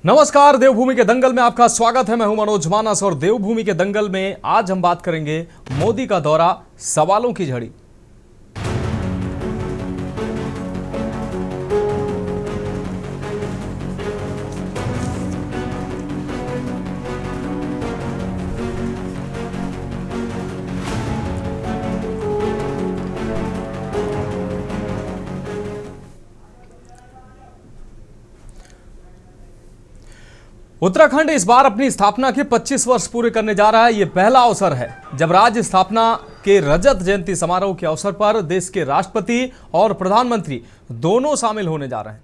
नमस्कार, देवभूमि के दंगल में आपका स्वागत है। मैं हूं मनोज मानस और देवभूमि के दंगल में आज हम बात करेंगे मोदी का दौरा, सवालों की झड़ी। उत्तराखंड इस बार अपनी स्थापना के 25 वर्ष पूरे करने जा रहा है। यह पहला अवसर है जब राज्य स्थापना के रजत जयंती समारोह के अवसर पर देश के राष्ट्रपति और प्रधानमंत्री दोनों शामिल होने जा रहे हैं।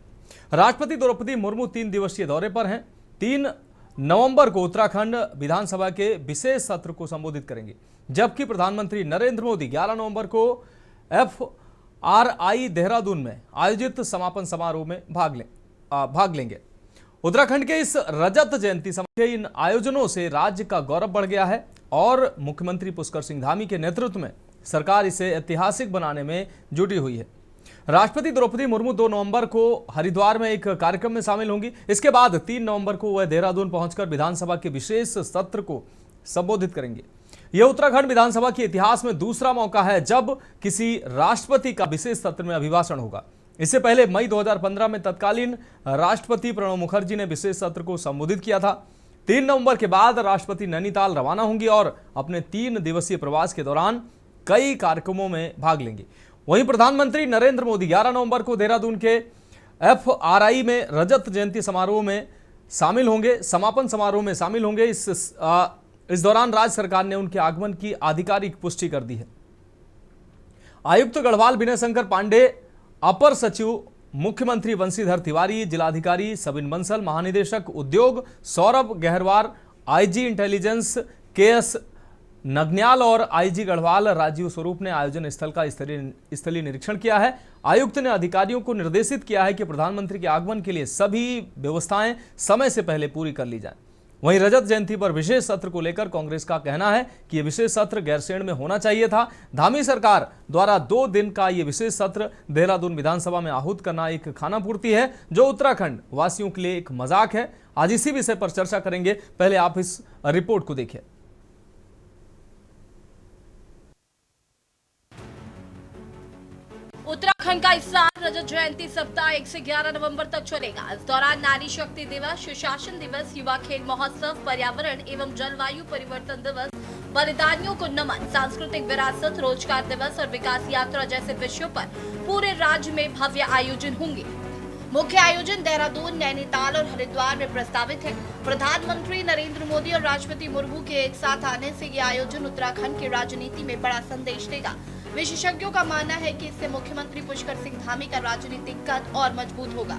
राष्ट्रपति द्रौपदी मुर्मू 3 दिवसीय दौरे पर हैं। 3 नवंबर को उत्तराखंड विधानसभा के विशेष सत्र को संबोधित करेंगे, जबकि प्रधानमंत्री नरेंद्र मोदी 11 नवंबर को FRI देहरादून में आयोजित समापन समारोह में भाग लेंगे। उत्तराखंड के इस रजत जयंती समारोह के इन आयोजनों से राज्य का गौरव बढ़ गया है और मुख्यमंत्री पुष्कर सिंह धामी के नेतृत्व में सरकार इसे ऐतिहासिक बनाने में जुटी हुई है। राष्ट्रपति द्रौपदी मुर्मू 2 नवंबर को हरिद्वार में एक कार्यक्रम में शामिल होंगी। इसके बाद 3 नवंबर को वह देहरादून पहुंचकर विधानसभा के विशेष सत्र को संबोधित करेंगे। यह उत्तराखंड विधानसभा के इतिहास में दूसरा मौका है जब किसी राष्ट्रपति का विशेष सत्र में अभिभाषण होगा। इससे पहले मई 2015 में तत्कालीन राष्ट्रपति प्रणब मुखर्जी ने विशेष सत्र को संबोधित किया था। 3 नवंबर के बाद राष्ट्रपति नैनीताल रवाना होंगी और अपने 3 दिवसीय प्रवास के दौरान कई कार्यक्रमों में भाग लेंगे। वहीं प्रधानमंत्री नरेंद्र मोदी 11 नवंबर को देहरादून के FRI में रजत जयंती समारोह में शामिल होंगे, समापन समारोह में शामिल होंगे। इस दौरान राज्य सरकार ने उनके आगमन की आधिकारिक पुष्टि कर दी है। आयुक्त गढ़वाल विनय शंकर पांडे, अपर सचिव मुख्यमंत्री बंशीधर तिवारी, जिलाधिकारी सबिन बंसल, महानिदेशक उद्योग Saurabh Gaharwar, IG intelligence KS Nagnyal और IG गढ़वाल राजीव स्वरूप ने आयोजन स्थल का स्थलीय निरीक्षण किया है। आयुक्त ने अधिकारियों को निर्देशित किया है कि प्रधानमंत्री के आगमन के लिए सभी व्यवस्थाएं समय से पहले पूरी कर ली जाए। वहीं रजत जयंती पर विशेष सत्र को लेकर कांग्रेस का कहना है कि यह विशेष सत्र गैरसैंण में होना चाहिए था। धामी सरकार द्वारा 2 दिन का यह विशेष सत्र देहरादून विधानसभा में आहूत करना एक खानापूर्ति है, जो उत्तराखंड वासियों के लिए एक मजाक है। आज इसी विषय पर चर्चा करेंगे। पहले आप इस रिपोर्ट को देखिए। उत्तराखंड का इस साल रजत जयंती सप्ताह 1 से 11 नवंबर तक चलेगा। इस दौरान नारी शक्ति दिवस, सुशासन दिवस, युवा खेल महोत्सव, पर्यावरण एवं जलवायु परिवर्तन दिवस, बलिदानियों को नमन, सांस्कृतिक विरासत, रोजगार दिवस और विकास यात्रा जैसे विषयों पर पूरे राज्य में भव्य आयोजन होंगे। मुख्य आयोजन देहरादून, नैनीताल और हरिद्वार में प्रस्तावित है। प्रधानमंत्री नरेंद्र मोदी और राष्ट्रपति मुर्मू के एक साथ आने से ये आयोजन उत्तराखंड की राजनीति में बड़ा संदेश देगा। विशेषज्ञों का मानना है कि इससे मुख्यमंत्री पुष्कर सिंह धामी का राजनीतिक कद और मजबूत होगा।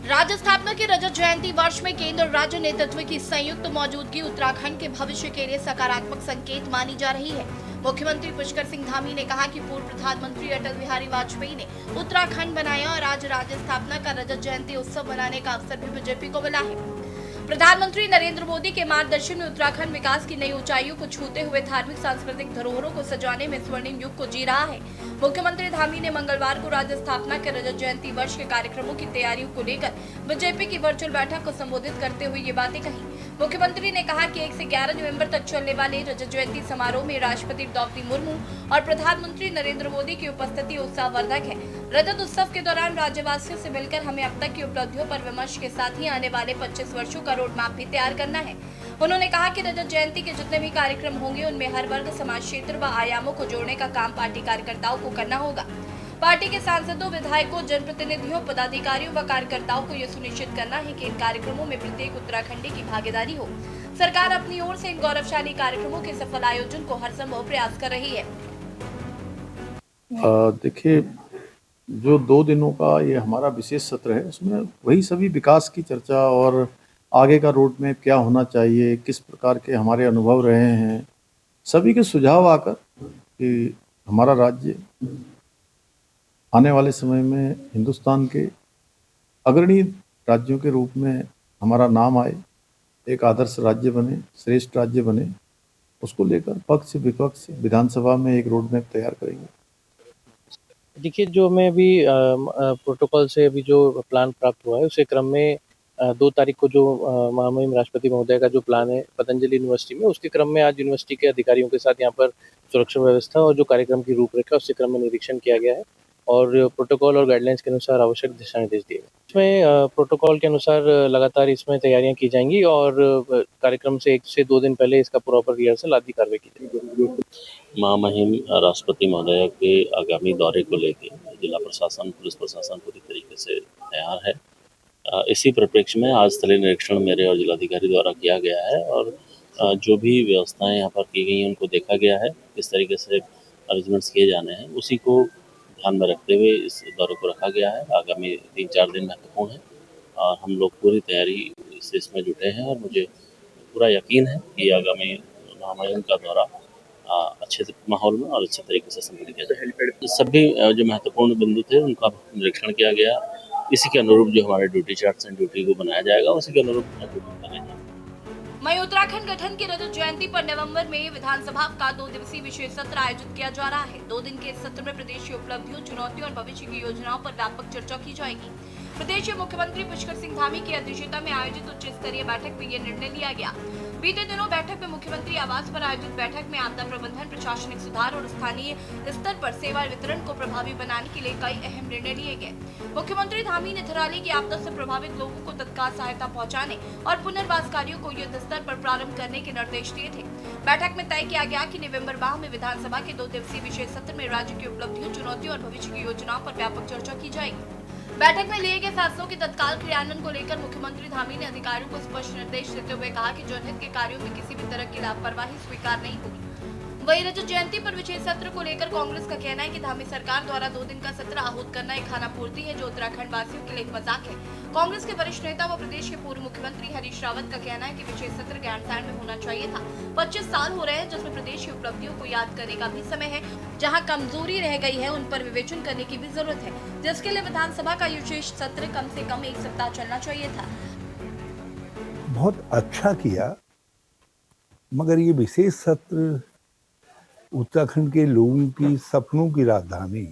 राज्य स्थापना के रजत जयंती वर्ष में केंद्र और राज्य नेतृत्व की संयुक्त मौजूदगी उत्तराखंड के भविष्य के लिए सकारात्मक संकेत मानी जा रही है। मुख्यमंत्री पुष्कर सिंह धामी ने कहा कि पूर्व प्रधानमंत्री अटल बिहारी वाजपेयी ने उत्तराखंड बनाया और आज राज्य स्थापना का रजत जयंती उत्सव मनाने का अवसर भी बीजेपी को मिला है। प्रधानमंत्री नरेंद्र मोदी के मार्गदर्शन में उत्तराखंड विकास की नई ऊंचाइयों को छूते हुए धार्मिक सांस्कृतिक धरोहरों को सजाने में स्वर्णिम युग को जी रहा है। मुख्यमंत्री धामी ने मंगलवार को राज्य स्थापना के रजत जयंती वर्ष के कार्यक्रमों की तैयारियों को लेकर बीजेपी की वर्चुअल बैठक को संबोधित करते हुए ये बातें कही। मुख्यमंत्री ने कहा कि 1 से 11 नवंबर तक चलने वाले रजत जयंती समारोह में राष्ट्रपति द्रौपदी मुर्मू और प्रधानमंत्री नरेंद्र मोदी की उपस्थिति उत्साहवर्धक है। रजत उत्सव के दौरान राज्यवासियों से मिलकर हमें अब तक की उपलब्धियों पर विमर्श के साथ ही आने वाले 25 वर्षों का रोड मैप भी तैयार करना है। उन्होंने कहा कि रजत जयंती के जितने भी कार्यक्रम होंगे उनमें हर वर्ग, समाज क्षेत्र व आयामों को जोड़ने का काम पार्टी कार्यकर्ताओं को करना होगा। पार्टी के सांसदों, विधायकों, जनप्रतिनिधियों, पदाधिकारियों व कार्यकर्ताओं को यह सुनिश्चित करना है कि इन कार्यक्रमों में प्रत्येक उत्तराखंडी की भागीदारी हो। सरकार अपनी ओर से इन गौरवशाली कार्यक्रमों के सफल आयोजन को हर संभव प्रयास कर रही है। देखिए, जो 2 दिनों का ये हमारा विशेष सत्र है, उसमें वही सभी विकास की चर्चा और आगे का रोड मैप क्या होना चाहिए, किस प्रकार के हमारे अनुभव रहे हैं, सभी के सुझाव आकर कि हमारा राज्य आने वाले समय में हिंदुस्तान के अग्रणी राज्यों के रूप में हमारा नाम आए, एक आदर्श राज्य बने, श्रेष्ठ राज्य बने, उसको लेकर पक्ष विपक्ष विधानसभा में एक रोड मैप तैयार करेंगे। देखिए, जो मैं अभी प्रोटोकॉल से अभी जो प्लान प्राप्त हुआ है, उसी क्रम में 2 तारीख को जो महामहिम राष्ट्रपति महोदय का जो प्लान है पतंजलि यूनिवर्सिटी में, उसके क्रम में आज यूनिवर्सिटी के अधिकारियों के साथ यहाँ पर सुरक्षा व्यवस्था और जो कार्यक्रम की रूपरेखा उसके क्रम में निरीक्षण किया गया है और प्रोटोकॉल और गाइडलाइंस के अनुसार आवश्यक दिशा निर्देश दिए गए। इसमें प्रोटोकॉल के अनुसार लगातार इसमें तैयारियां की जाएंगी और कार्यक्रम से 1 से 2 दिन पहले इसका प्रॉपर रिहर्सल आदि कार्रवाई की जाएगी। महामहिम राष्ट्रपति महोदय के आगामी दौरे को लेकर जिला प्रशासन, पुलिस प्रशासन पूरी तरीके से तैयार है। इसी परिप्रेक्ष्य में आज स्थलीय निरीक्षण मेरे और जिलाधिकारी द्वारा किया गया है और जो भी व्यवस्थाएं यहाँ पर की गई हैं उनको देखा गया है, किस तरीके से अरेंजमेंट्स किए जाने हैं उसी को ध्यान में रखते हुए इस दौरे को रखा गया है। आगामी 3-4 दिन महत्वपूर्ण है और हम लोग पूरी तैयारी से इसमें जुटे हैं और मुझे पूरा यकीन है कि आगामी महामहिम का दौरा अच्छे माहौल में और अच्छे तरीके से संपन्न किया जाए। सभी जो महत्वपूर्ण बिंदु थे उनका निरीक्षण किया गया। इसी के अनुरूप जो हमारे ड्यूटी चार्ट्स एंड ड्यूटी को बनाया जाएगा उसी के अनुरूप ड्यूटी करेंगे। वहीं उत्तराखंड गठन की रजत जयंती पर नवंबर में विधानसभा का 2 दिवसीय विशेष सत्र आयोजित किया जा रहा है। 2 दिन के इस सत्र में प्रदेश की उपलब्धियों, चुनौतियों और भविष्य की योजनाओं पर व्यापक चर्चा की जाएगी। प्रदेश के मुख्यमंत्री पुष्कर सिंह धामी की अध्यक्षता में आयोजित उच्च स्तरीय बैठक में यह निर्णय लिया गया। बीते दिनों बैठक में मुख्यमंत्री आवास पर आयोजित बैठक में आपदा प्रबंधन, प्रशासनिक सुधार और स्थानीय स्तर पर सेवा वितरण को प्रभावी बनाने के लिए कई अहम निर्णय लिए गए। मुख्यमंत्री धामी ने थराली की आपदा से प्रभावित लोगों को तत्काल सहायता पहुंचाने और पुनर्वास कार्यों को युद्ध स्तर पर प्रारंभ करने के निर्देश दिए थे। बैठक में तय किया गया कि नवंबर माह में विधानसभा के 2 दिवसीय विशेष सत्र में राज्य की उपलब्धियों, चुनौतियों और भविष्य की योजनाओं पर व्यापक चर्चा की जाएगी। बैठक में लिए गए फैसलों के तत्काल क्रियान्वयन को लेकर मुख्यमंत्री धामी ने अधिकारियों को स्पष्ट निर्देश देते हुए कहा कि जनहित के कार्यों में किसी भी तरह की लापरवाही स्वीकार नहीं होगी। वहीं रजत जयंती पर विशेष सत्र को लेकर कांग्रेस का कहना है कि धामी सरकार द्वारा 2 दिन का सत्र आहूत करना एक खानापूर्ति है जो उत्तराखंड वासियों के लिए एक मजाक है। कांग्रेस के वरिष्ठ नेता व प्रदेश के पूर्व मुख्यमंत्री हरीश रावत का कहना है कि विशेष सत्र गैरसैंण में होना चाहिए था। 25 साल हो रहे हैं जिसमें प्रदेश की उपलब्धियों को याद करने का भी समय है। जहां कमजोरी रह गई है उन पर विवेचन करने की भी जरूरत है, जिसके लिए विधानसभा का विशेष सत्र कम से कम 1 सप्ताह चलना चाहिए था। बहुत अच्छा किया, मगर ये विशेष सत्र उत्तराखंड के लोगों की सपनों की राजधानी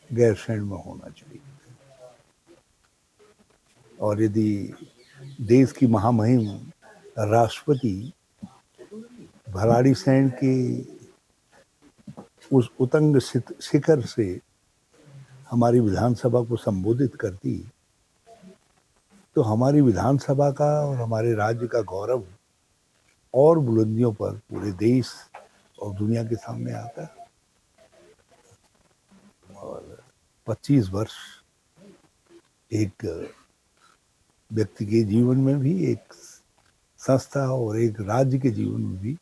गैरसैंण में होना चाहिए। और यदि देश की महामहिम राष्ट्रपति भराड़ीसैंण के उस उतंग शिखर से हमारी विधानसभा को संबोधित करती तो हमारी विधानसभा का और हमारे राज्य का गौरव और बुलंदियों पर पूरे देश और दुनिया के सामने आता है। और 25 वर्ष एक व्यक्ति के जीवन में भी, एक संस्था और एक राज्य के जीवन में भी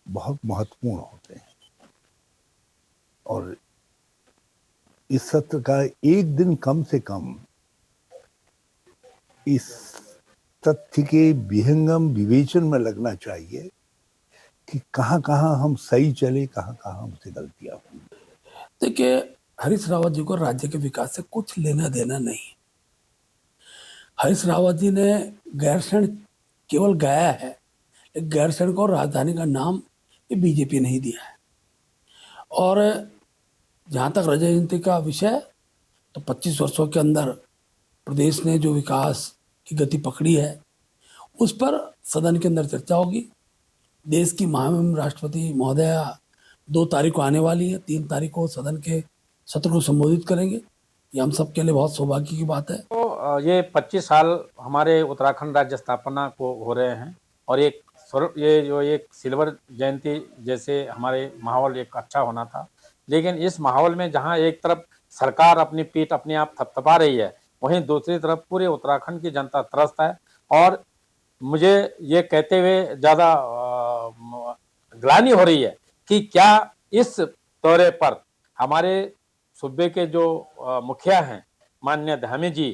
बहुत महत्वपूर्ण होते हैं। और इस सत्र का एक दिन कम से कम इस तथ्य के विहंगम विवेचन में लगना चाहिए कि कहाँ हम सही चले, कहाँ हमसे गलतियां हुई। देखिए, हरीश रावत जी को राज्य के विकास से कुछ लेना देना नहीं। हरीश रावत जी ने गैरसैंण केवल गाया है, गैरसैंण को राजधानी का नाम ये बीजेपी नहीं दिया है। और जहाँ तक रजत जयंती का विषय, तो 25 वर्षों के अंदर प्रदेश ने जो विकास की गति पकड़ी है उस पर सदन के अंदर चर्चा होगी। देश की महामहिम राष्ट्रपति महोदया 2 तारीख को आने वाली है, 3 तारीख को सदन के सत्र को संबोधित करेंगे। ये हम सब के लिए बहुत सौभाग्य की बात है। तो ये 25 साल हमारे उत्तराखंड राज्य स्थापना को हो रहे हैं और ये जो एक सिल्वर जयंती जैसे हमारे माहौल एक अच्छा होना था, लेकिन इस माहौल में जहाँ एक तरफ सरकार अपनी पीठ अपने आप थपथपा रही है, वहीं दूसरी तरफ पूरे उत्तराखंड की जनता त्रस्त है। और मुझे ये कहते हुए ज़्यादा ग्लानि हो रही है कि क्या इस दौरे पर हमारे सूबे के जो मुखिया हैं माननीय धामी जी,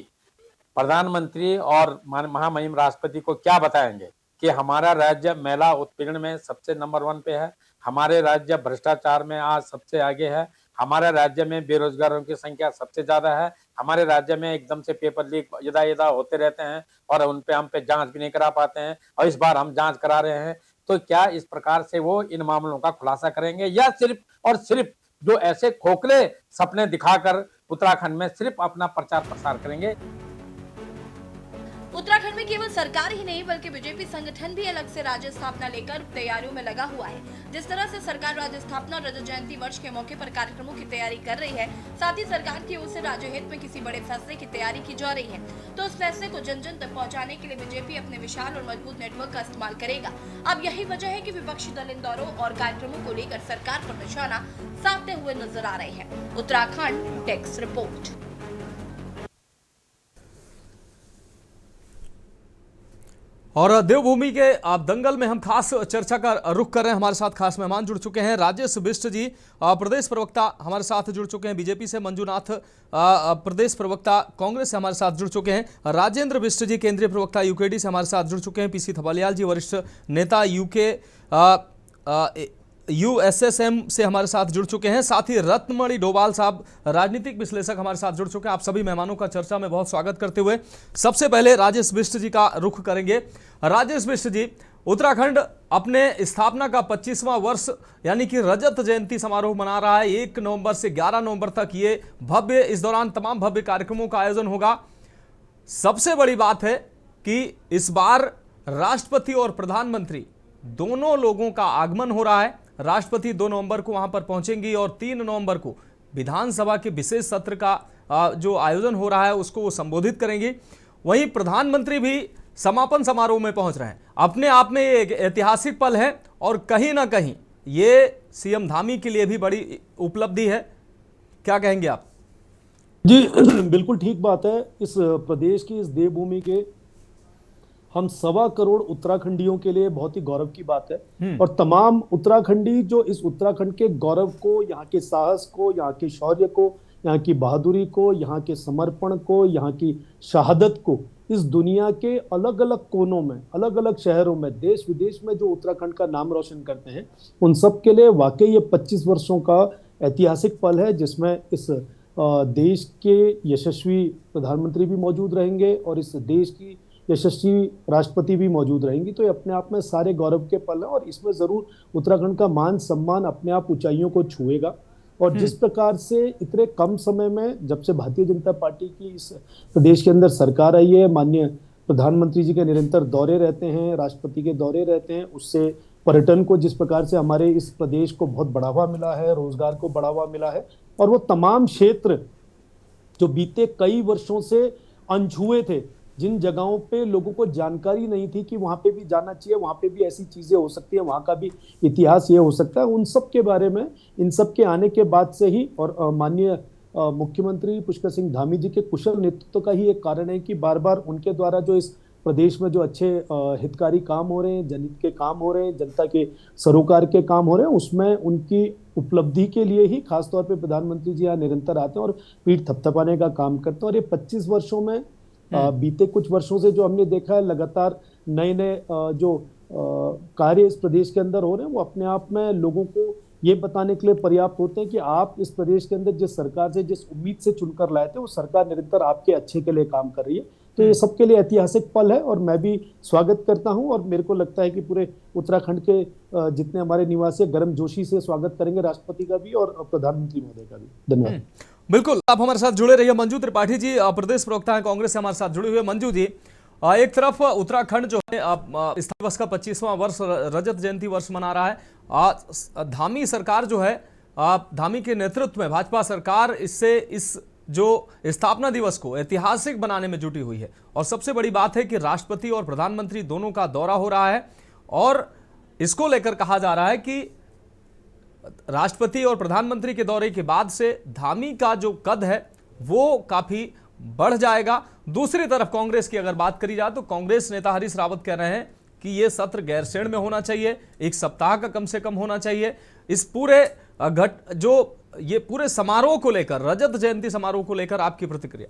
प्रधानमंत्री और महामहिम राष्ट्रपति को क्या बताएंगे कि हमारा राज्य महिला उत्पीड़न में सबसे नंबर 1 पे है, हमारे राज्य भ्रष्टाचार में आज सबसे आगे है, हमारे राज्य में बेरोजगारों की संख्या सबसे ज्यादा है, हमारे राज्य में एकदम से पेपर लीक यदा होते रहते हैं और उन पे हम पे जांच भी नहीं करा पाते हैं और इस बार हम जांच करा रहे हैं। तो क्या इस प्रकार से वो इन मामलों का खुलासा करेंगे या सिर्फ और सिर्फ जो ऐसे खोखले सपने दिखाकर उत्तराखंड में सिर्फ अपना प्रचार प्रसार करेंगे। उत्तराखंड में केवल सरकार ही नहीं बल्कि बीजेपी संगठन भी अलग से राज्य स्थापना लेकर तैयारियों में लगा हुआ है। जिस तरह से सरकार राज्य स्थापना और रजत जयंती वर्ष के मौके पर कार्यक्रमों की तैयारी कर रही है, साथ ही सरकार की ओर से राज्य हित में किसी बड़े फैसले की तैयारी की जा रही है, तो उस फैसले को जन जन तक पहुँचाने के लिए बीजेपी अपने विशाल और मजबूत नेटवर्क का इस्तेमाल करेगा। अब यही वजह है कि विपक्षी दल इन दौरों और कार्यक्रमों को लेकर सरकार पर निशाना साधते हुए नजर आ रहे हैं। Uttarakhand desk report. और देवभूमि के दंगल में हम खास चर्चा का रुख कर रहे हैं। हमारे साथ खास मेहमान जुड़ चुके हैं। राजेश बिष्ट जी प्रदेश प्रवक्ता हमारे साथ जुड़ चुके हैं बीजेपी से। मंजुनाथ प्रदेश प्रवक्ता कांग्रेस से हमारे साथ जुड़ चुके हैं। राजेंद्र बिष्ट जी केंद्रीय प्रवक्ता यूकेडी से हमारे साथ जुड़ चुके हैं। पीसी थपलियाल जी वरिष्ठ नेता यूएसएसएम से हमारे साथ जुड़ चुके हैं। साथ ही रत्नमणि डोभाल साहब राजनीतिक विश्लेषक हमारे साथ जुड़ चुके हैं। आप सभी मेहमानों का चर्चा में बहुत स्वागत करते हुए सबसे पहले राजेश बिष्ट जी का रुख करेंगे। राजेश बिष्ट जी, उत्तराखंड अपने स्थापना का 25वां वर्ष यानी कि रजत जयंती समारोह मना रहा है। 1 नवंबर से 11 नवंबर तक ये भव्य, इस दौरान तमाम भव्य कार्यक्रमों का आयोजन होगा। सबसे बड़ी बात है कि इस बार राष्ट्रपति और प्रधानमंत्री दोनों लोगों का आगमन हो रहा है। राष्ट्रपति 2 नवंबर को वहां पर पहुंचेंगी और 3 नवंबर को विधानसभा के विशेष सत्र का जो आयोजन हो रहा है उसको वो संबोधित करेंगी। वहीं प्रधानमंत्री भी समापन समारोह में पहुंच रहे हैं। अपने आप में एक ऐतिहासिक पल है और कहीं ना कहीं ये सीएम धामी के लिए भी बड़ी उपलब्धि है। क्या कहेंगे आप? जी बिल्कुल ठीक बात है। इस प्रदेश की, इस देवभूमि के हम 1.25 करोड़ उत्तराखंडियों के लिए बहुत ही गौरव की बात है। और तमाम उत्तराखंडी जो इस उत्तराखंड के गौरव को, यहाँ के साहस को, यहाँ के शौर्य को, यहाँ की बहादुरी को, यहाँ के समर्पण को, यहाँ की शहादत को इस दुनिया के अलग अलग कोनों में, अलग अलग शहरों में, देश विदेश में जो उत्तराखंड का नाम रोशन करते हैं, उन सब के लिए वाकई ये 25 वर्षों का ऐतिहासिक पल है, जिसमें इस देश के यशस्वी प्रधानमंत्री भी मौजूद रहेंगे और इस देश की यशस्वी राष्ट्रपति भी मौजूद रहेंगी। तो ये अपने आप में सारे गौरव के पल हैं और इसमें जरूर उत्तराखंड का मान सम्मान अपने आप ऊंचाइयों को छुएगा। और जिस प्रकार से इतने कम समय में, जब से भारतीय जनता पार्टी की इस प्रदेश के अंदर सरकार आई है, माननीय प्रधानमंत्री जी के निरंतर दौरे रहते हैं, राष्ट्रपति के दौरे रहते हैं, उससे पर्यटन को जिस प्रकार से हमारे इस प्रदेश को बहुत बढ़ावा मिला है, रोजगार को बढ़ावा मिला है, और वो तमाम क्षेत्र जो बीते कई वर्षों से अनछुए थे, जिन जगहों पे लोगों को जानकारी नहीं थी कि वहां पे भी जाना चाहिए, वहां पे भी ऐसी चीजें हो सकती है, वहां का भी इतिहास ये हो सकता है, उन सब के बारे में, इन सब के आने के बाद से ही, और माननीय मुख्यमंत्री पुष्कर सिंह धामी जी के कुशल नेतृत्व का ही एक कारण है कि बार बार उनके द्वारा जो इस प्रदेश में जो अच्छे हितकारी काम हो रहे हैं, जनहित के काम हो रहे हैं, जनता के सरोकार के काम हो रहे हैं, उसमें उनकी उपलब्धि के लिए ही खासतौर पे प्रधानमंत्री जी यहाँ निरंतर आते हैं और पीठ थपथपाने का काम करते हैं। और ये 25 वर्षों में बीते कुछ वर्षों से जो हमने देखा है, लगातार नए नए जो कार्य इस प्रदेश के अंदर हो रहे हैं, वो अपने आप में लोगों को ये बताने के लिए पर्याप्त होते हैं कि आप इस प्रदेश के अंदर जिस सरकार से, जिस उम्मीद से चुनकर लाए थे, वो सरकार निरंतर आपके अच्छे के लिए काम कर रही है। तो ये सबके लिए ऐतिहासिक पल है और मैं भी स्वागत करता हूं और मेरे को लगता है कि पूरे उत्तराखंड के जितने हमारे निवासी गर्मजोशी से स्वागत करेंगे राष्ट्रपति का भी और प्रधानमंत्री महोदय का भी। धन्यवाद। बिल्कुल, आप हमारे साथ जुड़े रहिए। मंजू त्रिपाठी जी प्रदेश प्रवक्ता हैं कांग्रेस से, हमारे साथ जुड़े हुए। मंजू जी, एक तरफ उत्तराखंड जो है स्थापना दिवस का 25वां वर्ष, रजत जयंती वर्ष मना रहा है। धामी सरकार जो है, धामी के नेतृत्व में भाजपा सरकार इस जो स्थापना दिवस को ऐतिहासिक बनाने में जुटी हुई है। और सबसे बड़ी बात है कि राष्ट्रपति और प्रधानमंत्री दोनों का दौरा हो रहा है और इसको लेकर कहा जा रहा है कि राष्ट्रपति और प्रधानमंत्री के दौरे के बाद से धामी का जो कद है वो काफी बढ़ जाएगा। दूसरी तरफ कांग्रेस की अगर बात करी जाए तो कांग्रेस नेता हरीश रावत कह रहे हैं कि ये सत्र गैरसैंण में होना चाहिए, 1 सप्ताह का कम से कम होना चाहिए। इस पूरे ये पूरे समारोह को लेकर, रजत जयंती समारोह को लेकर आपकी प्रतिक्रिया?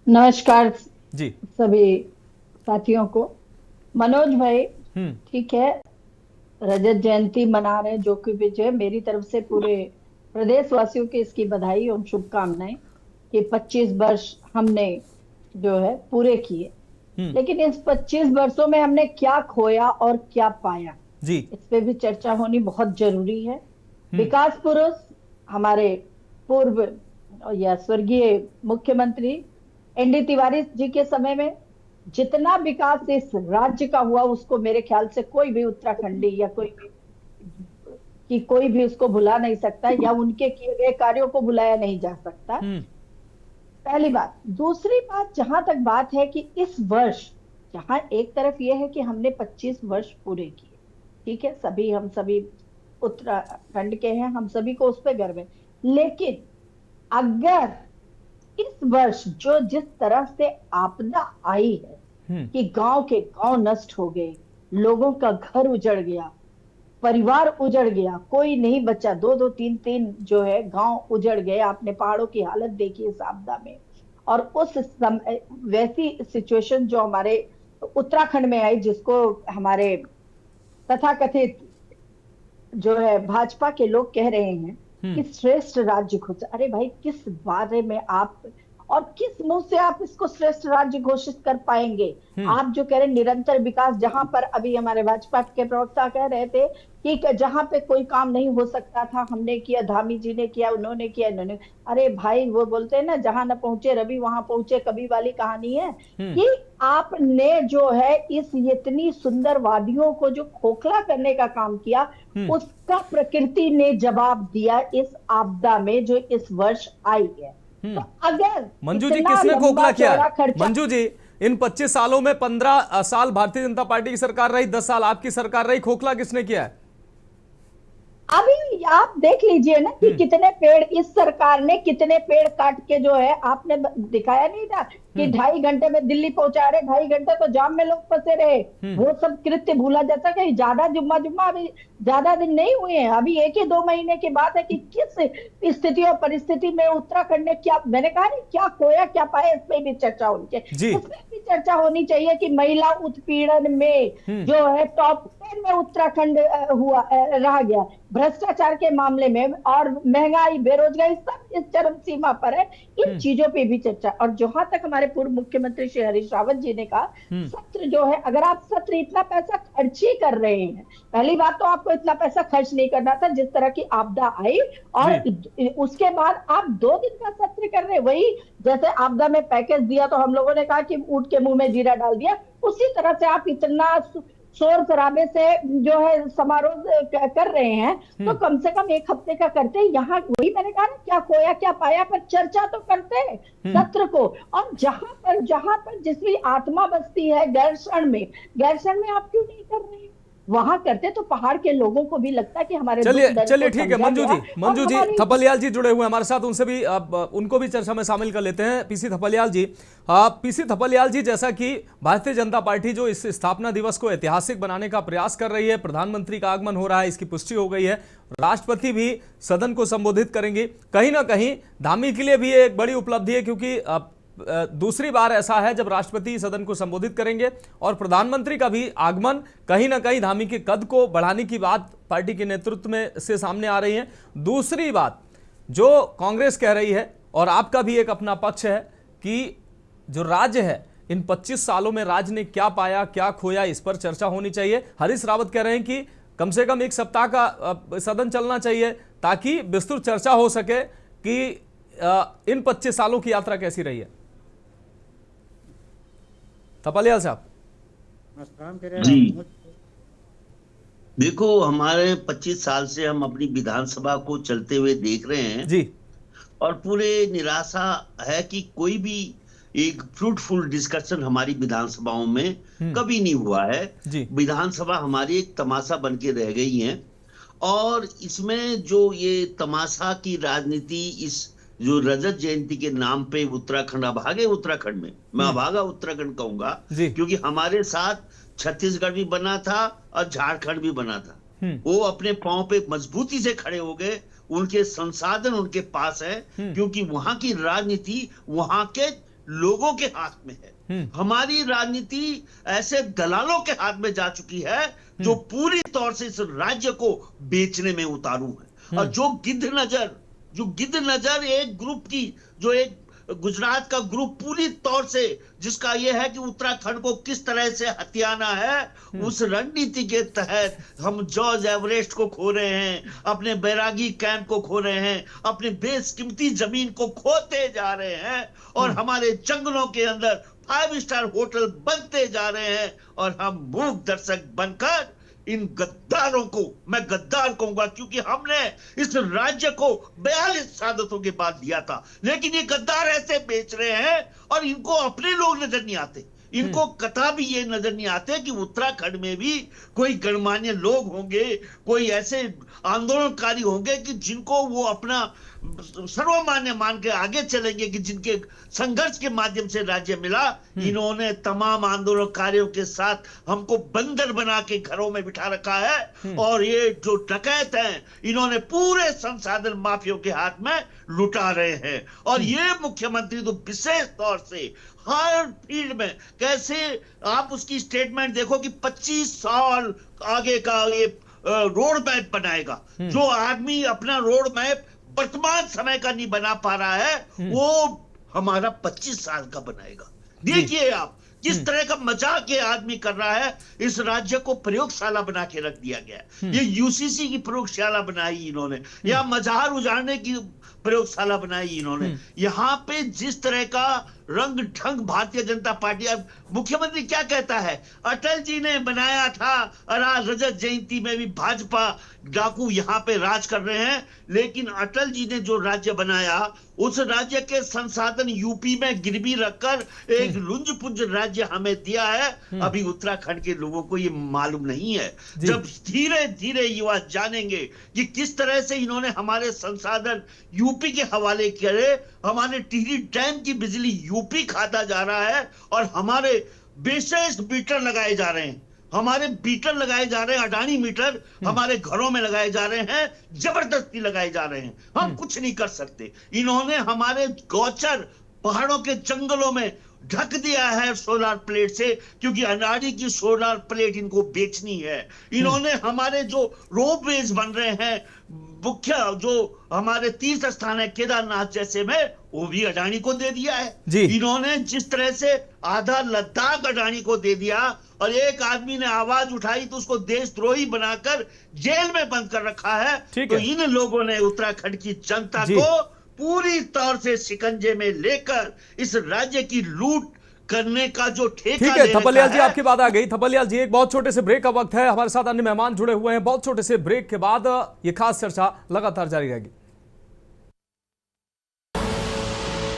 नमस्कार जी सभी साथियों को। मनोज भाई, ठीक है, रजत जयंती मना रहे जो कि विजय, मेरी तरफ से पूरे प्रदेश वासियों के इसकी बधाई और शुभकामनाएं कि 25 वर्ष हमने जो है पूरे किए। लेकिन इस 25 वर्षों में हमने क्या खोया और क्या पाया जी, इस पे भी चर्चा होनी बहुत जरूरी है। विकास पुरुष हमारे पूर्व या स्वर्गीय मुख्यमंत्री एनडी तिवारी जी के समय में जितना विकास इस राज्य का हुआ, उसको मेरे ख्याल से कोई भी उत्तराखंडी या कोई भी उसको भुला नहीं सकता, या उनके किए गए कार्यों को भुलाया नहीं जा सकता। पहली बात। दूसरी बात, जहां तक बात है कि इस वर्ष, जहां एक तरफ यह है कि हमने 25 वर्ष पूरे किए, ठीक है, हम सभी उत्तराखंड के हैं, हम सभी को उस पर गर्व है, लेकिन अगर इस वर्ष जो जिस तरह से आपदा आई है कि गांव के गांव नष्ट हो गए, लोगों का घर उजड़ गया, परिवार उजड़ गया, कोई नहीं बचा, 2-2, 3-3 जो है गांव उजड़ गए। आपने पहाड़ों की हालत देखी इस आपदा में, और उस वैसी सिचुएशन जो हमारे उत्तराखंड में आई, जिसको हमारे तथाकथित जो है भाजपा के लोग कह रहे हैं कि श्रेष्ठ राज्य घोषित। अरे भाई, किस बारे में आप और किस मुंह से आप इसको श्रेष्ठ राज्य घोषित कर पाएंगे? आप जो कह रहे हैं निरंतर विकास, जहां पर अभी हमारे भाजपा के प्रवक्ता कह रहे थे कि जहां पे कोई काम नहीं हो सकता था हमने किया, धामी जी ने किया, उन्होंने किया, इन्होंने। अरे भाई, वो बोलते हैं ना, जहां न पहुंचे रवि वहां पहुंचे कभी वाली कहानी है कि आपने जो है इस इतनी सुंदर वादियों को जो खोखला करने का काम किया, उसका प्रकृति ने जवाब दिया इस आपदा में जो इस वर्ष आई है। तो अगर मंजू जी, किसने खोखला किया? मंजू जी, इन 25 सालों में 15 साल भारतीय जनता पार्टी की सरकार रही, 10 साल आपकी सरकार रही, खोखला किसने किया है? अभी आप देख लीजिए ना कि कितने पेड़ इस सरकार ने, कितने पेड़ काट के जो है, आपने दिखाया नहीं था कि 2.5 घंटे में दिल्ली पहुंचा रहे, 2.5 घंटे तो जाम में लोग फंसे रहे। वो सब कृत्य भूला जाता कि ज्यादा जुम्मा अभी ज्यादा दिन नहीं हुए हैं, अभी 1 ही 2 महीने की बात है कि किस स्थिति और परिस्थिति में उत्तराखंड ने क्या, मैंने कहा नहीं, क्या खोया क्या पाया, इस पर भी चर्चा होनी चाहिए। इस पर भी चर्चा होनी चाहिए कि महिला उत्पीड़न में जो है टॉप 10 में उत्तराखंड रह गया, भ्रष्टाचार के मामले में, और महंगाई, बेरोजगारी, सब इस चरम सीमा पर है। इन चीजों पे भी चर्चा। और जहां तक हमारे पूर्व मुख्यमंत्री श्री हरीश रावत जी ने कहा, सत्र जो है, अगर आप सत्र इतना पैसा खर्च ही कर रहे हैं, पहली बात तो आपको इतना पैसा खर्च नहीं करना था जिस तरह की आपदा आई, और उसके बाद आप 2 दिन का सत्र कर रहे हैं। वही जैसे आपदा में पैकेज दिया तो हम लोगों ने कहा कि ऊंट के मुंह में जीरा डाल दिया, उसी तरह से आप इतना शोर शराबे से जो है समारोह कर रहे हैं, तो कम से कम 1 हफ्ते का करते हैं। यहाँ वही मैंने कहा ना, क्या खोया क्या पाया पर चर्चा तो करते हैं सत्र को। और जहां पर जिसकी आत्मा बसती है गैरसैंण में आप क्यों नहीं कर रहे हैं? वहां करते तो पहाड़ के लोगों को भी लगता है कि हमारे। चलिए ठीक है मंजू जी थपलियाल जी जुड़े हुए हैं हमारे साथ, उनसे भी उनको भी चर्चा में शामिल कर लेते हैं। पीसी थपलियाल जी, पीसी थपलियाल जी, जैसा कि भारतीय जनता पार्टी जो इस स्थापना दिवस को ऐतिहासिक बनाने का प्रयास कर रही है, प्रधानमंत्री का आगमन हो रहा है, इसकी पुष्टि हो गई है, राष्ट्रपति भी सदन को संबोधित करेंगे, कहीं ना कहीं धामी के लिए भी एक बड़ी उपलब्धि है, क्योंकि दूसरी बार ऐसा है जब राष्ट्रपति सदन को संबोधित करेंगे और प्रधानमंत्री का भी आगमन, कहीं ना कहीं धामी के कद को बढ़ाने की बात पार्टी के नेतृत्व में से सामने आ रही है। दूसरी बात जो कांग्रेस कह रही है, और आपका भी एक अपना पक्ष है, कि जो राज्य है, इन 25 सालों में राज्य ने क्या पाया क्या खोया, इस पर चर्चा होनी चाहिए। हरीश रावत कह रहे हैं कि कम से कम 1 सप्ताह का सदन चलना चाहिए ताकि विस्तृत चर्चा हो सके कि इन 25 सालों की यात्रा कैसी रही है। थपलियाल साहब जी, देखो, हमारे 25 साल से हम अपनी विधानसभा को चलते हुए देख रहे हैं जी, और पूरे निराशा है कि कोई भी एक फ्रूटफुल डिस्कशन हमारी विधानसभाओं में कभी नहीं हुआ है। विधानसभा हमारी एक तमाशा बन के रह गई है, और इसमें जो ये तमाशा की राजनीति, इस जो रजत जयंती के नाम पे उत्तराखंड अभागे उत्तराखंड में, मैं अभागा उत्तराखंड कहूंगा, क्योंकि हमारे साथ छत्तीसगढ़ भी बना था और झारखंड भी बना था। वो अपने पांव पे मजबूती से खड़े हो गए, उनके संसाधन उनके पास है, क्योंकि वहां की राजनीति वहां के लोगों के हाथ में है। हमारी राजनीति ऐसे दलालों के हाथ में जा चुकी है जो पूरी तौर से इस राज्य को बेचने में उतारू है। और जो गिद्ध नजर एक ग्रुप की, जो एक गुजरात का ग्रुप पूरी तौर से, जिसका यह है कि उत्तराखंड को किस तरह से हथियाना है, उस रणनीति के तहत हम जॉर्ज एवरेस्ट को खो रहे हैं, अपने बैरागी कैंप को खो रहे हैं, अपने बेशकीमती जमीन को खोते जा रहे हैं, और हमारे जंगलों के अंदर 5 स्टार होटल बनते जा रहे हैं, और हम मूक दर्शक बनकर इन गद्दारों को, मैं गद्दार कहूंगा क्योंकि हमने इस राज्य को 42 शहादतों के बाद दिया था, लेकिन ये गद्दार ऐसे बेच रहे हैं और इनको अपने लोग नजर नहीं आते। इनको कतई ये नजर नहीं आते कि उत्तराखंड में भी कोई गणमान्य लोग होंगे, कोई ऐसे आंदोलनकारी होंगे कि जिनको वो अपना सर्वमान्य मान के आगे चलेंगे, कि जिनके संघर्ष के माध्यम से राज्य मिला। इन्होंने तमाम आंदोलनकारियों के साथ हमको बंदर बना के घरों में बिठा रखा है, और ये जो डकैत हैं इन्होंने पूरे संसाधन माफियों के हाथ में लुटा रहे हैं। और ये मुख्यमंत्री तो विशेष तौर से हर फील्ड में, कैसे आप उसकी स्टेटमेंट देखो कि 25 साल आगे का ये रोड मैप बनाएगा। जो आदमी अपना रोड मैप वर्तमान समय का नहीं बना पा रहा है, वो हमारा 25 साल का बनाएगा। देखिए आप किस तरह का मजाक ये आदमी कर रहा है। इस राज्य को प्रयोगशाला बना के रख दिया गया है। ये यूसीसी की प्रयोगशाला बनाई इन्होंने, या मजार उजाड़ने की प्रयोगशाला बनाई इन्होंने। यहाँ पे जिस तरह का रंग ढंग भारतीय जनता पार्टी, अब मुख्यमंत्री क्या कहता है, अटल जी ने बनाया था, रजत जयंती में भी भाजपा डाकू यहाँ पे राज कर रहे हैं, लेकिन अटल जी ने जो राज्य बनाया उस राज्य के संसाधन यूपी में गिरवी रखकर एक लुंज पुंज राज्य हमें दिया है। अभी उत्तराखंड के लोगों को ये मालूम नहीं है। जब धीरे धीरे युवा जानेंगे कि किस तरह से इन्होंने हमारे संसाधन यूपी के हवाले करे, हमारे टिहरी डैम की बिजली यूपी खाता जा रहा है, और हमारे विशेष मीटर लगाए जा रहे हैं, हमारे मीटर लगाए जा रहे हैं, अडानी मीटर हमारे घरों में लगाए जा रहे हैं, जबरदस्ती लगाए जा रहे हैं। हम कुछ नहीं कर सकते। इन्होंने हमारे गौचर पहाड़ों के जंगलों में ढक दिया है सोलर प्लेट से, क्योंकि अडानी की सोलर प्लेट इनको बेचनी है। इन्होंने हमारे जो रोपवेज बन रहे हैं, मुख्य जो हमारे तीर्थ स्थान है केदारनाथ जैसे में, वो भी अडानी को दे दिया है। इन्होंने जिस तरह से आधा लद्दाख अडानी को दे दिया, और एक आदमी ने आवाज उठाई तो उसको देशद्रोही बनाकर जेल में बंद कर रखा है। तो इन लोगों ने उत्तराखंड की जनता को पूरी तौर से शिकंजे में लेकर इस राज्य की लूट करने का जो ठेका ठीक है थपलियाल जी, आपकी बात आ गई। थपलियाल जी, एक बहुत छोटे से ब्रेक का वक्त है, हमारे साथ अन्य मेहमान जुड़े हुए हैं। बहुत छोटे से ब्रेक के बाद ये खास चर्चा लगातार जारी रहेगी।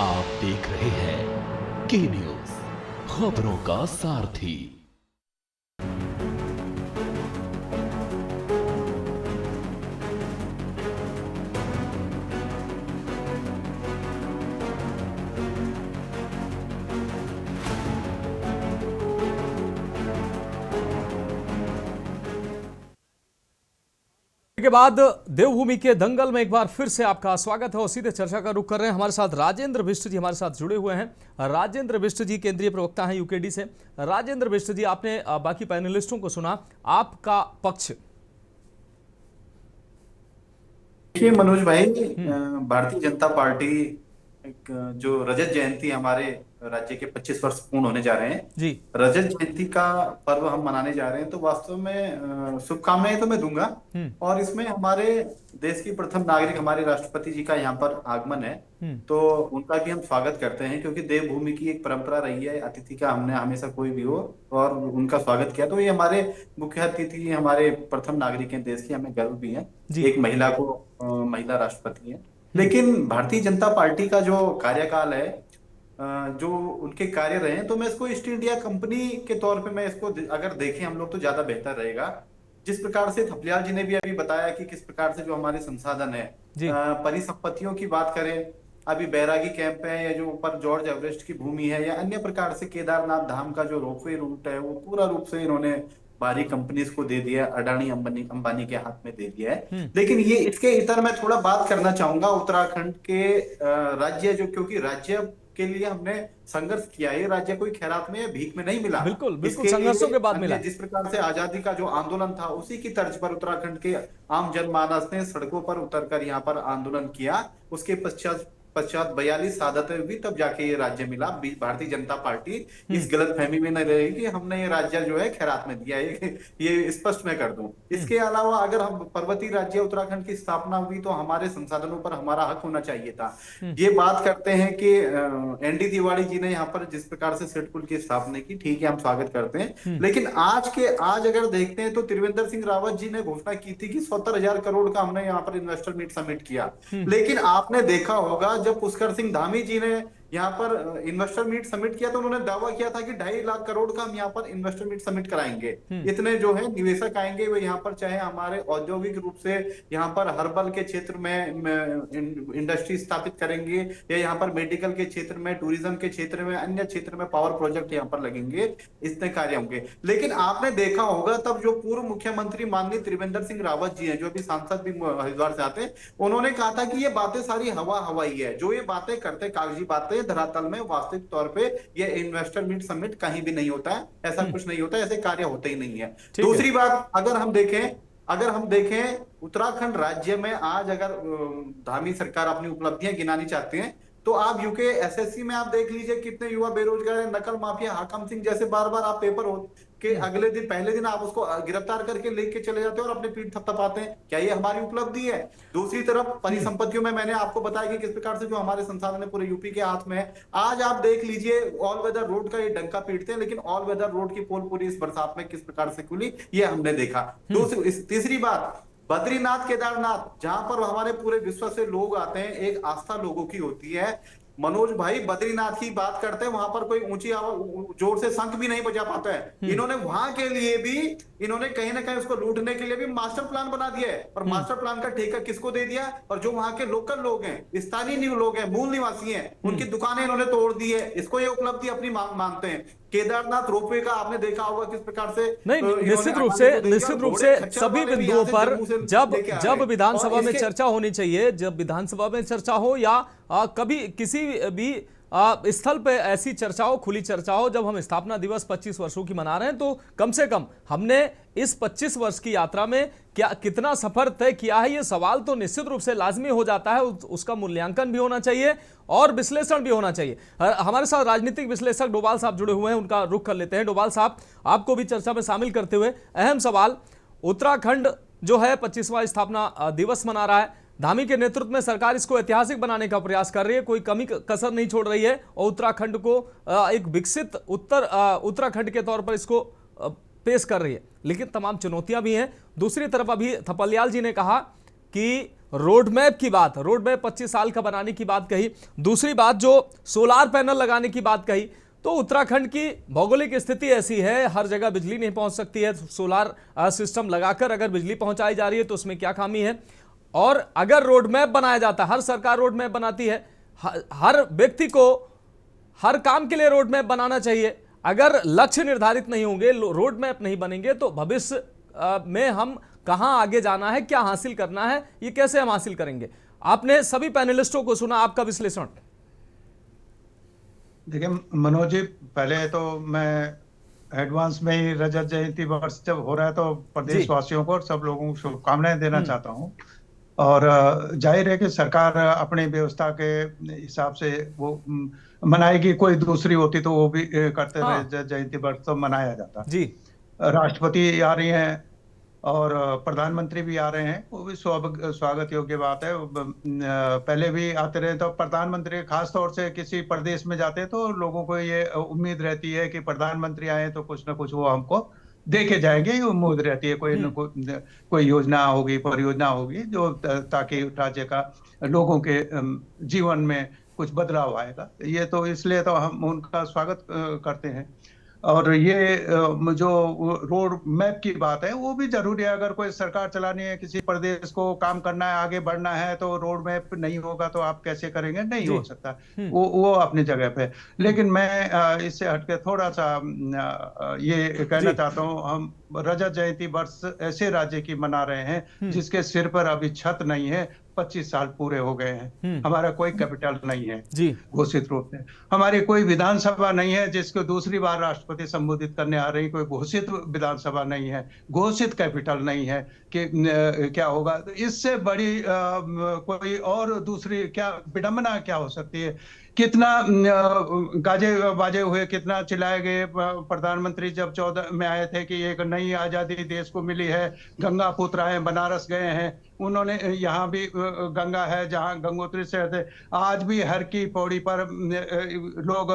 आप देख रहे हैं के न्यूज, खबरों का सारथी। के बाद देवभूमि के दंगल में एक बार फिर से आपका स्वागत है, और सीधे चर्चा का रुख कर रहे हैं। हमारे साथ राजेंद्र बिष्ट जी हमारे साथ जुड़े हुए हैं। राजेंद्र बिष्ट जी केंद्रीय प्रवक्ता हैं यूकेडी से। राजेंद्र बिष्ट जी, आपने बाकी पैनलिस्टों को सुना, आपका पक्ष? देखिए मनोज भाई, भारतीय जनता पार्टी जो रजत जयंती हमारे राज्य के 25 वर्ष पूर्ण होने जा रहे हैं जी, रजत जयंती का पर्व हम मनाने जा रहे हैं, तो वास्तव में शुभकामनाएं तो मैं दूंगा। और इसमें हमारे देश की प्रथम नागरिक हमारे राष्ट्रपति जी का यहाँ पर आगमन है, तो उनका भी हम स्वागत करते हैं, क्योंकि देवभूमि की एक परंपरा रही है अतिथि का, हमने हमेशा कोई भी हो और उनका स्वागत किया। तो ये हमारे मुख्य अतिथि हमारे प्रथम नागरिक हैं देश की, हमें गर्व भी है, एक महिला को महिला राष्ट्रपति है। लेकिन भारतीय जनता पार्टी का जो कार्यकाल है, जो उनके कार्य रहे हैं, तो मैं इसको ईस्ट इंडिया कंपनी के तौर पे मैं इसको अगर देखें हम लोग तो ज्यादा बेहतर रहेगा। जिस प्रकार से थपलियाल जी ने भी अभी बताया कि किस प्रकार से जो हमारे संसाधन है, परिसंपत्तियों की बात करें, अभी बैरागी कैंप है, या जो ऊपर जॉर्ज एवरेस्ट की भूमि है, या अन्य प्रकार से केदारनाथ धाम का जो रोपवे रूट है, वो पूरा रूप से इन्होंने बाहरी कंपनीज को दे दिया, अडानी अंबानी के हाथ में दे दिया है। लेकिन ये इसके इतर मैं थोड़ा बात करना चाहूंगा उत्तराखंड के राज्य, जो क्योंकि राज्य के लिए हमने संघर्ष किया है, राज्य कोई खैरात में भीख में नहीं मिला, बिल्कुल बिल्कुल संघर्षों के बाद मिला। जिस प्रकार से आजादी का जो आंदोलन था, उसी की तर्ज पर उत्तराखंड के आम जनमानस ने सड़कों पर उतरकर यहाँ पर आंदोलन किया। उसके पश्चात पश्चात 42 शहादतें हुई, तब जाके ये राज्य मिला। भारतीय जनता पार्टी इस गलतफहमी में न रहे कि हमने ये राज्य जो है खैरात में दिया है, ये स्पष्ट मैं कर दूं। इसके अलावा अगर हम पर्वतीय राज्य उत्तराखंड की स्थापना हुई तो हमारे संसाधनों पर हमारा हक होना चाहिए था। ये बात करते हैं कि एनडी तिवारी जी ने यहाँ पर जिस प्रकार से सिडकुल की स्थापना की, ठीक है, हम स्वागत करते हैं। लेकिन आज अगर देखते हैं तो त्रिवेंद्र सिंह रावत जी ने घोषणा की थी कि 70,000 करोड़ का हमने यहाँ पर इन्वेस्टर मीट समिट किया। लेकिन आपने देखा होगा जब पुष्कर सिंह धामी जी ने यहाँ पर इन्वेस्टर मीट समिट किया तो उन्होंने दावा किया था कि 2.5 लाख करोड़ का हम यहाँ पर इन्वेस्टर मीट समिट कराएंगे। इतने जो है निवेशक आएंगे वो यहाँ पर, चाहे हमारे औद्योगिक रूप से यहाँ पर हर्बल के क्षेत्र में इंडस्ट्री स्थापित करेंगे, या यहाँ पर मेडिकल के क्षेत्र में, टूरिज्म के क्षेत्र में, अन्य क्षेत्र में पावर प्रोजेक्ट यहाँ पर लगेंगे, इतने कार्य होंगे। लेकिन आपने देखा होगा तब जो पूर्व मुख्यमंत्री माननीय त्रिवेंद्र सिंह रावत जी हैं, जो भी सांसद भी हरिद्वार से आते हैं, उन्होंने कहा था कि ये बातें सारी हवाई है, जो ये बातें करते कागजी बातें, धरातल में वास्तविक तौर पे ये इन्वेस्टर मीट समिट कहीं भी नहीं होता है, ऐसा कुछ नहीं होता है, ऐसे कार्य होते ही नहीं है। दूसरी बात, अगर हम देखें उत्तराखंड राज्य में आज अगर धामी सरकार अपनी उपलब्धियां गिनानी चाहते हैं तो आप यूके एसएससी में आप देख लीजिए कितने युवा बेरोजगार है। नकल माफिया हाकम सिंह जैसे बार बार आप पेपर के अगले दिन पहले दिन आप उसको गिरफ्तार करके लेके चले जाते हैं और अपने पीठ थपथपाते हैं। क्या ये हमारी उपलब्धि है? दूसरी तरफ परिसंपत्तियों में मैंने आपको बताया कि किस प्रकार से जो हमारे संसाधन है पूरे यूपी के हाथ में है। आज आप देख लीजिए ऑल वेदर रोड का ये डंका पीटते हैं, लेकिन ऑल वेदर रोड की पोल पूरी इस बरसात में किस प्रकार से खुली ये हमने देखा। तीसरी बात, बद्रीनाथ केदारनाथ जहां पर हमारे पूरे विश्व से लोग आते हैं, एक आस्था लोगों की होती है। मनोज भाई बद्रीनाथ की बात करते हैं, वहां पर कोई ऊंची जोर से शंख भी नहीं बजा पाता है। इन्होंने वहां के लिए भी इन्होंने कहीं ना कहीं उसको लूटने के लिए भी मास्टर प्लान बना दिया है, और मास्टर प्लान का ठेका किसको दे दिया? और जो वहां के लोकल लोग हैं, स्थानीय लोग हैं, मूल निवासी हैं, उनकी दुकानें इन्होंने तोड़ दी है। इसको ये उपलब्धि अपनी मानते हैं। केदारनाथ रोपवे का आपने देखा होगा किस प्रकार से नहीं, निश्चित रूप से सभी बिंदुओं पर जब विधानसभा में चर्चा होनी चाहिए, जब विधानसभा में चर्चा हो या कभी किसी भी स्थल पे ऐसी चर्चा हो, खुली चर्चा हो, जब हम स्थापना दिवस 25 वर्षों की मना रहे हैं तो कम से कम हमने इस 25 वर्ष की यात्रा में कितना सफर तय किया है, ये सवाल तो निश्चित रूप से लाजमी हो जाता है। उसका मूल्यांकन भी होना चाहिए और विश्लेषण भी होना चाहिए। हमारे साथ राजनीतिक विश्लेषक डोभाल साहब जुड़े हुए हैं, उनका रुख कर लेते हैं। डोभाल साहब, आपको भी चर्चा में शामिल करते हुए अहम सवाल, उत्तराखंड जो है 25वां स्थापना दिवस मना रहा है, धामी के नेतृत्व में सरकार इसको ऐतिहासिक बनाने का प्रयास कर रही है, कोई कमी कसर नहीं छोड़ रही है और उत्तराखंड को एक विकसित उत्तराखंड के तौर पर इसको पेश कर रही है। लेकिन तमाम चुनौतियां भी हैं। दूसरी तरफ अभी थपलियाल जी ने कहा कि रोड मैप की बात, रोड मैप 25 साल का बनाने की बात कही। दूसरी बात जो सोलार पैनल लगाने की बात कही, तो उत्तराखंड की भौगोलिक स्थिति ऐसी है, हर जगह बिजली नहीं पहुंच सकती है। सोलार सिस्टम लगाकर अगर बिजली पहुंचाई जा रही है तो उसमें क्या खामी है? और अगर रोड मैप बनाया जाता, हर सरकार रोड मैप बनाती है, हर व्यक्ति को हर काम के लिए रोड मैप बनाना चाहिए। अगर लक्ष्य निर्धारित नहीं होंगे, रोड मैप नहीं बनेंगे, तो भविष्य में हम कहां आगे जाना है, क्या हासिल करना है, ये कैसे हम हासिल करेंगे? आपने सभी पैनलिस्टों को सुना, आपका विश्लेषण। देखिए मनोज जी, पहले तो मैं एडवांस में ही रजत जयंती वर्ष जब हो रहा है तो प्रदेशवासियों को और सब लोगों को शुभकामनाएं देना चाहता हूं। और जाहिर है कि सरकार अपनी व्यवस्था के हिसाब से वो मनाएगी, कोई दूसरी होती तो वो भी करते रहे, जयंती वर्ष तो मनाया जाता जी। राष्ट्रपति आ रही हैं और प्रधानमंत्री भी आ रहे हैं, वो भी स्वागत योग्य बात है। पहले भी आते रहे, तो प्रधानमंत्री खास तौर से किसी प्रदेश में जाते हैं तो लोगों को ये उम्मीद रहती है कि प्रधानमंत्री आए तो कुछ ना कुछ वो हमको देखे जाएंगे, ये उम्मीद रहती है। कोई योजना होगी, परियोजना होगी जो ताकि राज्य का लोगों के जीवन में कुछ बदलाव आएगा। ये तो इसलिए तो हम उनका स्वागत करते हैं। और ये जो रोड मैप की बात है वो भी जरूरी है। अगर कोई सरकार चलानी है, किसी प्रदेश को काम करना है, आगे बढ़ना है, तो रोड मैप नहीं होगा तो आप कैसे करेंगे? नहीं हो सकता। वो अपनी जगह पे। लेकिन मैं इससे हटके थोड़ा सा ये कहना चाहता हूँ, हम रजत जयंती वर्ष ऐसे राज्य की मना रहे हैं जिसके सिर पर अभी छत नहीं है, 25 साल पूरे हो गए हैं। हमारा कोई कैपिटल नहीं है जी घोषित रूप में, हमारी कोई विधानसभा नहीं है जिसको दूसरी बार राष्ट्रपति संबोधित करने आ रही, कोई घोषित विधानसभा नहीं है, घोषित कैपिटल नहीं है कि क्या होगा। तो इससे बड़ी कोई और दूसरी क्या विडंबना क्या हो सकती है। कितना गाजे बाजे हुए, कितना चिल्लाए गए प्रधानमंत्री जब 14 में आए थे कि एक नई आजादी देश को मिली है, गंगा पुत्र आए, बनारस गए हैं, उन्होंने यहाँ भी गंगा है जहाँ गंगोत्री से थे। आज भी हर की पौड़ी पर लोग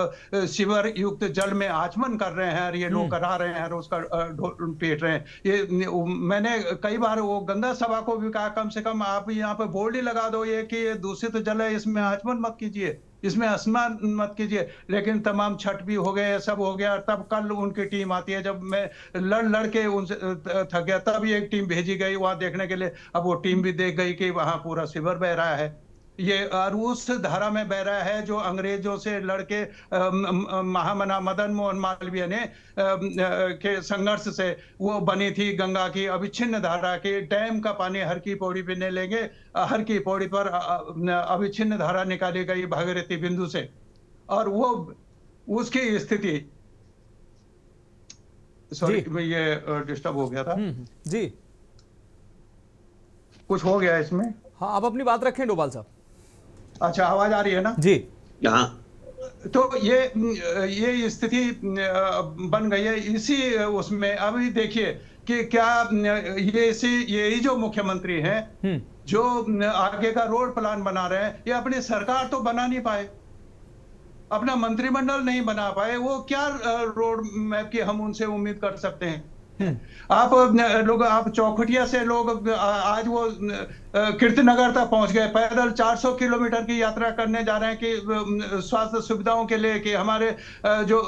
सीवर युक्त जल में आचमन कर रहे हैं और ये लोग करा रहे हैं और उसका पीट रहे हैं। ये मैंने कई बार वो गंगा सभा को भी कहा, कम से कम आप यहाँ पे बोर्ड ही लगा दो ये कि ये दूषित जल है, इसमें आचमन मत कीजिए, इसमें स्नान मत कीजिए। लेकिन तमाम छठ भी हो गए, सब हो गया। तब कल उनकी टीम आती है, जब मैं लड़ के उनसे थक गया तब एक टीम भेजी गई वहां देखने के लिए। अब वो टीम भी देख गई कि वहां पूरा सीवर बह रहा है, ये और उस धारा में बह रहा है जो अंग्रेजों से लड़के महामना मदन मोहन मालवीय ने के संघर्ष से वो बनी थी गंगा की अविच्छिन्न धारा की। डैम का पानी हर की पौड़ी पे नहीं लेंगे, हर की पौड़ी पर अविच्छिन्न धारा निकाली गई भागीरथी बिंदु से, और वो उसकी स्थिति। सॉरी ये डिस्टर्ब हो गया था जी, कुछ हो गया इसमें। हाँ आप अपनी बात रखें डोभाल साहब। अच्छा आवाज आ रही है ना जी। तो ये स्थिति बन गई है इसी उसमें। अभी देखिए कि क्या यही जो मुख्यमंत्री हैं जो आगे का रोड प्लान बना रहे हैं, ये अपनी सरकार तो बना नहीं पाए, अपना मंत्रिमंडल नहीं बना पाए, वो क्या रोड मैप की हम उनसे उम्मीद कर सकते हैं। आप चौखटिया से लोग आज वो कीर्तिनगर तक पहुंच गए, पैदल 400 किलोमीटर की यात्रा करने जा रहे हैं कि स्वास्थ्य सुविधाओं के लिए, कि हमारे जो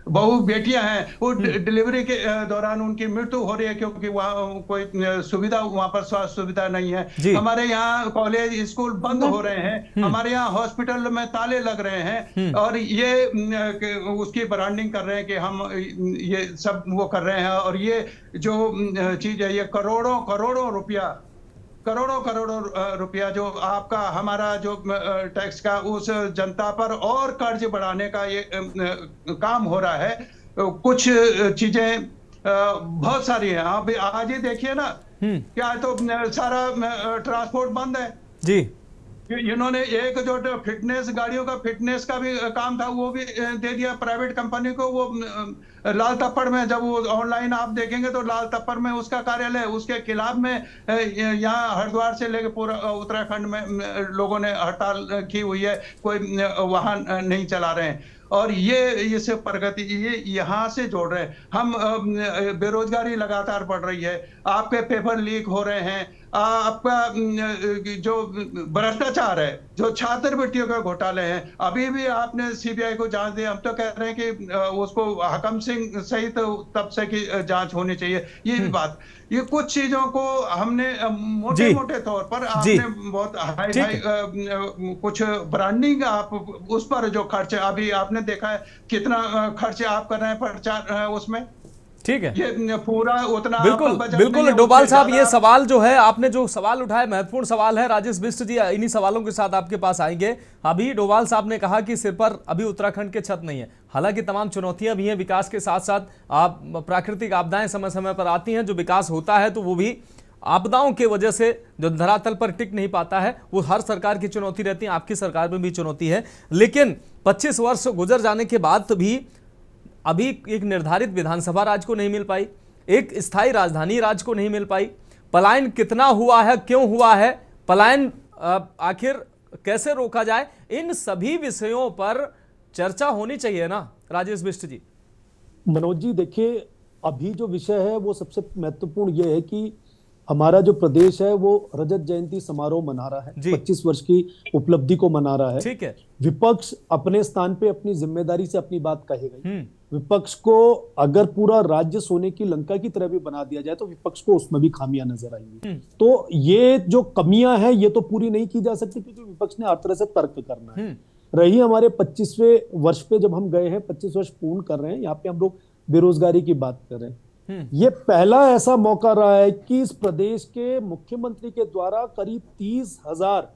बहू बेटियां हैं वो डिलीवरी के दौरान उनकी मृत्यु हो रही है क्योंकि वहाँ कोई सुविधा, वहाँ पर स्वास्थ्य सुविधा नहीं है। हमारे यहाँ कॉलेज स्कूल बंद हो रहे हैं, हमारे यहाँ हॉस्पिटल में ताले लग रहे हैं, और ये उसकी ब्रांडिंग कर रहे हैं कि हम ये सब वो कर रहे हैं। और ये जो चीज है, ये करोड़ों करोड़ों रुपया जो आपका हमारा जो टैक्स का उस जनता पर और कर्ज बढ़ाने का ये काम हो रहा है। कुछ चीजें बहुत सारी हैं। आप आज ही देखिए ना, क्या तो सारा ट्रांसपोर्ट बंद है जी। इन्होंने एक जो फिटनेस, गाड़ियों का फिटनेस का भी काम था वो भी दे दिया प्राइवेट कंपनी को। वो लाल तप्पड़ में, जब वो ऑनलाइन आप देखेंगे तो लाल तप्पड़ में उसका कार्यालय, उसके खिलाफ में यहाँ हरिद्वार से लेकर पूरा उत्तराखंड में लोगों ने हड़ताल की हुई है, कोई वाहन नहीं चला रहे हैं। और ये इस प्रगति ये यहाँ से जोड़ रहे हैं हम। बेरोजगारी लगातार बढ़ रही है, आपके पेपर लीक हो रहे हैं, आपका जो भ्रष्टाचार है, जो छात्रवृत्तियों के घोटाले हैं, अभी भी आपने सीबीआई को जांच दी। हम तो कह रहे हैं कि उसको हकम सिंह सहित तब से की जांच होनी चाहिए। ये भी बात, ये कुछ चीजों को हमने मोटे तौर पर, आपने बहुत हाई कुछ ब्रांडिंग, आप उस पर जो खर्च, अभी आपने देखा है कितना खर्च आप कर रहे हैं प्रचार उसमें। ठीक है, ये पूरा उतना बिल्कुल डोभाल साहब, ये सवाल जो है आपने जो सवाल उठाया महत्वपूर्ण सवाल है। राजेश बिष्ट जी इन्हीं सवालों के साथ आपके पास आएंगे। अभी डोभाल साहब ने कहा कि सिर पर अभी उत्तराखंड के छत नहीं है, हालांकि तमाम चुनौतियां भी हैं विकास के साथ साथ। प्राकृतिक आपदाएं समय समय पर आती हैं, जो विकास होता है तो वो भी आपदाओं की वजह से जो धरातल पर टिक नहीं पाता है, वो हर सरकार की चुनौती रहती है, आपकी सरकार में भी चुनौती है। लेकिन 25 वर्ष गुजर जाने के बाद भी अभी एक निर्धारित विधानसभा राज्य को नहीं मिल पाई, एक स्थायी राजधानी राज्य को नहीं मिल पाई। पलायन कितना हुआ है, क्यों हुआ है, पलायन आखिर कैसे रोका जाए, इन सभी विषयों पर चर्चा होनी चाहिए ना राजेश बिष्ट जी। मनोज जी देखिए, अभी जो विषय है वो सबसे महत्वपूर्ण ये है कि हमारा जो प्रदेश है वो रजत जयंती समारोह मना रहा है, 25 वर्ष की उपलब्धि को मना रहा है। ठीक है, विपक्ष अपने स्थान पे अपनी जिम्मेदारी से अपनी बात कहेगा। विपक्ष को अगर पूरा राज्य सोने की लंका की तरह भी बना दिया जाए तो विपक्ष को उसमें भी खामियां नजर आएंगी। तो ये जो कमियां हैं ये तो पूरी नहीं की जा सकती, क्योंकि विपक्ष ने हर तरह से तर्क करना है। रही हमारे 25वें वर्ष पे जब हम गए हैं, 25 वर्ष पूर्ण कर रहे हैं, यहाँ पे हम लोग बेरोजगारी की बात कर रहे हैं। ये पहला ऐसा मौका रहा है कि इस प्रदेश के मुख्यमंत्री के द्वारा करीब 30,000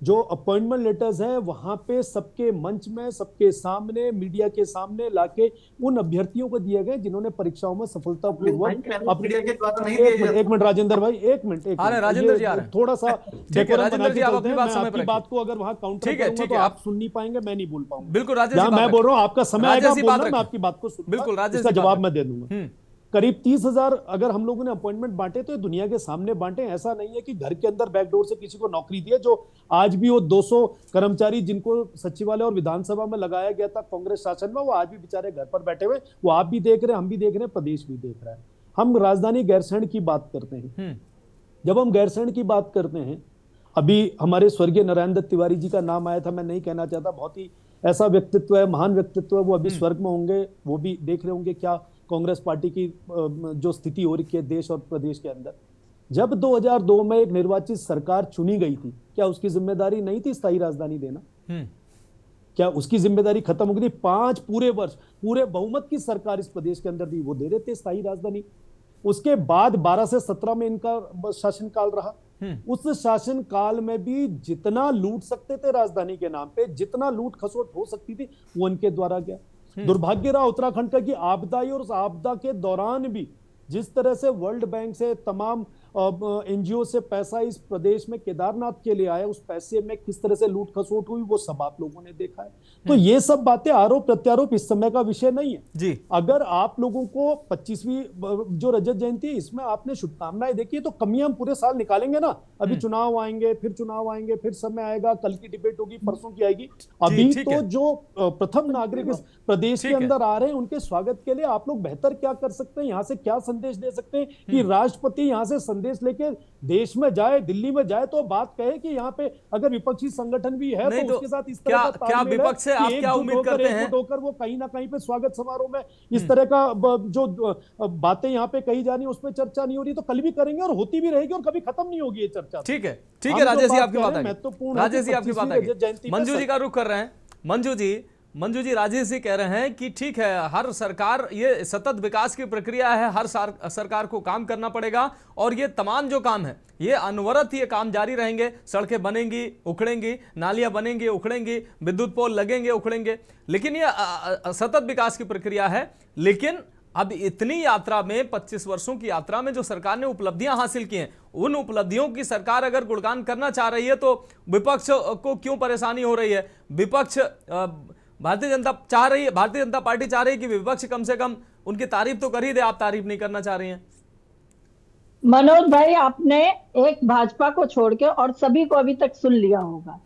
जो अपॉइंटमेंट लेटर्स हैं वहां पे सबके मंच में, सबके सामने, मीडिया के सामने लाके उन अभ्यर्थियों को दिए गए जिन्होंने परीक्षाओं में सफलतापूर्वक एक मिनट राजेंद्र भाई, एक मिनट राजेंद्र जी आ रहे हैं, थोड़ा सा राजेंद्र जी आप अपनी बात समय आपकी बात को अगर वहां काउंटर करूंगा तो आप सुन नहीं पाएंगे, मैं नहीं बोल पाऊंगा। बिल्कुल राजेश जी, मैं बोल रहा हूँ आपका समय आएगा बोलना, मैं आपकी बात को सुनूंगा, बिल्कुल राजेश इसका जवाब मैं दे दूंगा। करीब 30,000 अगर हम लोगों ने अपॉइंटमेंट बांटे तो दुनिया के सामने बांटे, ऐसा नहीं है कि घर के अंदर बैकडोर से किसी को नौकरी दिए। जो आज भी वो 200 कर्मचारी जिनको सचिवालय और विधानसभा में लगाया गया था कांग्रेस शासन में, वो आज भी बेचारे घर पर बैठे हुए, वो आप भी देख रहे हैं, हम भी देख रहे हैं, प्रदेश भी देख रहा है। हम राजधानी गैरसैंण की बात करते हैं। जब हम गैरसैंण की बात करते हैं, अभी हमारे स्वर्गीय नारायण दत्त तिवारी जी का नाम आया था, मैं नहीं कहना चाहता, बहुत ही ऐसा व्यक्तित्व है, महान व्यक्तित्व है, वो अभी स्वर्ग में होंगे, वो भी देख रहे होंगे क्या कांग्रेस पार्टी की जो स्थिति हो रही है देश और प्रदेश के अंदर। जब 2002 में एक निर्वाचित सरकार चुनी गई थी, क्या उसकी जिम्मेदारी नहीं थी स्थायी राजधानी देना? क्या उसकी जिम्मेदारी खत्म हो गई थी? 5 पूरे वर्ष पूरे बहुमत की सरकार इस प्रदेश के अंदर थी, वो दे देते स्थायी राजधानी। उसके बाद 12 से 17 में इनका शासनकाल रहा। उस शासन काल में भी जितना लूट सकते थे राजधानी के नाम पे, जितना लूट खसोट हो सकती थी, वो इनके द्वारा गया। दुर्भाग्य रहा उत्तराखंड का कि आपदा और उस आपदा के दौरान भी जिस तरह से वर्ल्ड बैंक से, तमाम एनजीओ से पैसा इस प्रदेश में केदारनाथ के लिए आया, उस पैसे में किस तरह से लूट खसोट हुई, वो सब आप लोगों ने देखा है। तो ये सब बातें आरोप प्रत्यारोप इस समय का विषय नहीं है जी। अगर आप लोगों को 25वीं जो रजत जयंती है, इसमें आपने शुभकामनाएं देखी, तो कमियां हम पूरे साल निकालेंगे ना। अभी चुनाव आएंगे, फिर चुनाव आएंगे, फिर समय आएगा, कल की डिबेट होगी, परसों की आएगी। अभी तो जो प्रथम नागरिक इस प्रदेश के अंदर आ रहे हैं, उनके स्वागत के लिए आप लोग बेहतर क्या कर सकते हैं, यहाँ से क्या संदेश दे सकते हैं कि राष्ट्रपति यहाँ से संदेश लेके देश में जाए, दिल्ली में जाए, तो बात कहे कि यहाँ पे अगर विपक्षी संगठन भी है तो उसके साथ इस तरह का तालमेल है, विपक्ष से आप क्या उम्मीद करते हैं होकर वो कहीं ना कहीं पे स्वागत समारोह में इस तरह का जो बातें यहाँ पे कही जा रही है उस पर चर्चा नहीं हो रही, तो कल भी करेंगे और होती भी रहेगी और कभी खत्म नहीं होगी ये चर्चा। ठीक है राजेश जी आपकी बात है, राजेश जी आपकी बात है। मंजू जी का रुख कर रहे हैं। मंजू जी राजेश जी कह रहे हैं कि ठीक है, हर सरकार, ये सतत विकास की प्रक्रिया है, हर सरकार को काम करना पड़ेगा और ये तमाम जो काम है ये अनवरत ये काम जारी रहेंगे। सड़कें बनेंगी, उखड़ेंगी, नालियां बनेंगी, उखड़ेंगी, विद्युत पोल लगेंगे, उखड़ेंगे, लेकिन ये सतत विकास की प्रक्रिया है। लेकिन अब इतनी यात्रा में, 25 वर्षों की यात्रा में जो सरकार ने उपलब्धियां हासिल की हैं, उन उपलब्धियों की सरकार अगर गुणगान करना चाह रही है तो विपक्ष को क्यों परेशानी हो रही है? विपक्ष भारतीय जनता पार्टी चाह रही है कि विपक्ष कम से कम उनकी तारीफ तो कर ही दे, आप तारीफ नहीं करना चाह रही हैं। मनोज भाई, आपने एक भाजपा को छोड़ के और सभी को अभी तक सुन लिया होगा।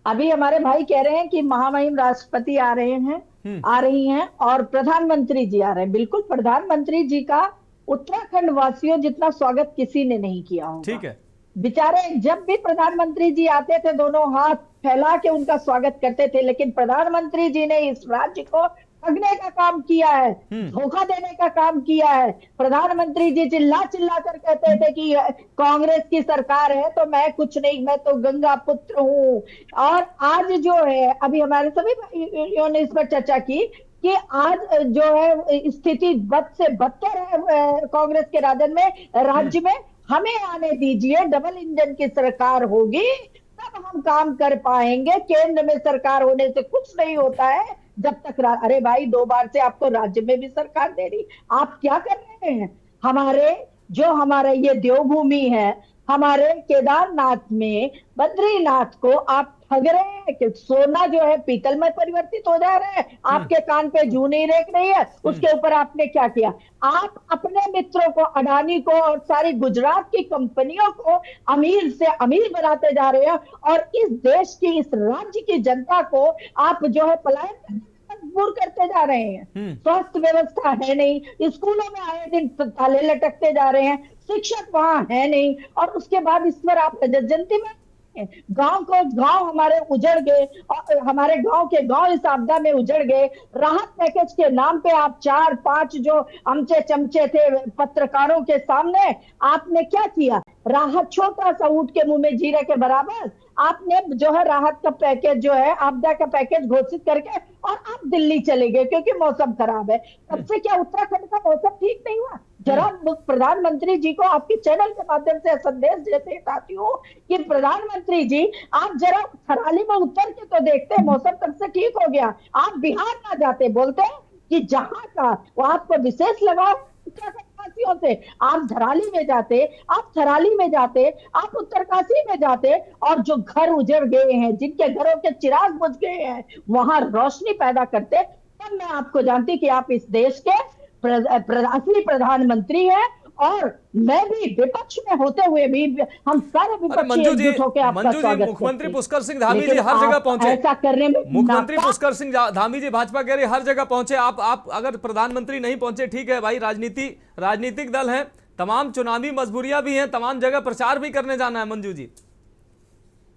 अभी हमारे भाई कह रहे हैं कि महामहिम राष्ट्रपति आ रही हैं और प्रधानमंत्री जी आ रहे हैं। बिल्कुल, प्रधानमंत्री जी का उत्तराखंड वासियों जितना स्वागत किसी ने नहीं किया होगा। ठीक है, बेचारे जब भी प्रधानमंत्री जी आते थे दोनों हाथ फैला के उनका स्वागत करते थे, लेकिन प्रधानमंत्री जी ने इस राज्य को ठगने का काम किया है, धोखा देने का काम किया है। प्रधानमंत्री जी चिल्ला चिल्ला कर कहते थे कि कांग्रेस की सरकार है तो मैं कुछ नहीं, मैं तो गंगा पुत्र हूँ। और आज जो है, अभी हमारे सभी भाइयों ने इस पर चर्चा की कि आज जो है स्थिति बद से बदतर है कांग्रेस के राज्य में। हमें आने दीजिए, डबल इंजन की सरकार होगी तब हम काम कर पाएंगे। केंद्र में सरकार होने से कुछ नहीं होता है जब तक अरे भाई, 2 बार से आपको राज्य में भी सरकार दे रही, आप क्या कर रहे हैं? हमारे ये देवभूमि है, हमारे केदारनाथ में बद्रीनाथ को आप ठग रहे हैं कि सोना जो है पीतल में परिवर्तित हो जा रहा है। आपके कान पे जूं नहीं रेख रही है। उसके ऊपर आपने क्या किया? आप अपने मित्रों को, अडानी को और सारी गुजरात की कंपनियों को अमीर से अमीर बनाते जा रहे हैं और इस देश की, इस राज्य की जनता को आप जो है पलायन मजबूर करते जा रहे हैं। स्वास्थ्य व्यवस्था है नहीं, स्कूलों में आए दिन ताले लटकते जा रहे हैं, शिक्षक वहां है नहीं, और उसके बाद इस पर आप रजत जयंती में गांव हमारे उजड़ गए, हमारे गांव के गांव इस आपदा में उजड़ गए। राहत पैकेज के नाम पे आप 4-5 जो अमचे चमचे थे पत्रकारों के सामने, आपने क्या किया? राहत छोटा सा ऊंट के मुंह में जीरे के बराबर आपने जो है राहत का पैकेज जो है आपदा का पैकेज घोषित करके और आप दिल्ली चले गए क्योंकि मौसम खराब है। तब से क्या उत्तराखंड का मौसम ठीक नहीं हुआ? जरा प्रधानमंत्री जी को आपके चैनल के माध्यम से संदेश देते साथियों कि प्रधानमंत्री जी आप जरा थराली में उतर के तो देखते, मौसम तब से ठीक हो गया। आप बिहार ना जाते, बोलते कि जहां का वो आपको विशेष लगाव उत्तरकाशियों से, आप धराली में जाते, आप थराली में जाते, आप उत्तरकाशी में जाते और जो घर उजड़ गए हैं, जिनके घरों के चिराग बुझ गए हैं, वहां रोशनी पैदा करते। तब मैं आपको जानती कि आप इस देश के असली प्रधानमंत्री हैं और मैं भी विपक्ष में होते हुए भी हम सारे विपक्षी एकजुट होकर आपका स्वागत मुख्यमंत्री पुष्कर सिंह धामी जी हर जगह पहुंचे। ऐसा करने में मुख्यमंत्री पुष्कर सिंह धामी जी भाजपा कह रही हर जगह पहुंचे। आप अगर प्रधानमंत्री नहीं पहुंचे, ठीक है भाई, राजनीतिक दल है, तमाम चुनावी मजबूरियां भी हैं, तमाम जगह प्रचार भी करने जाना है। मंजू जी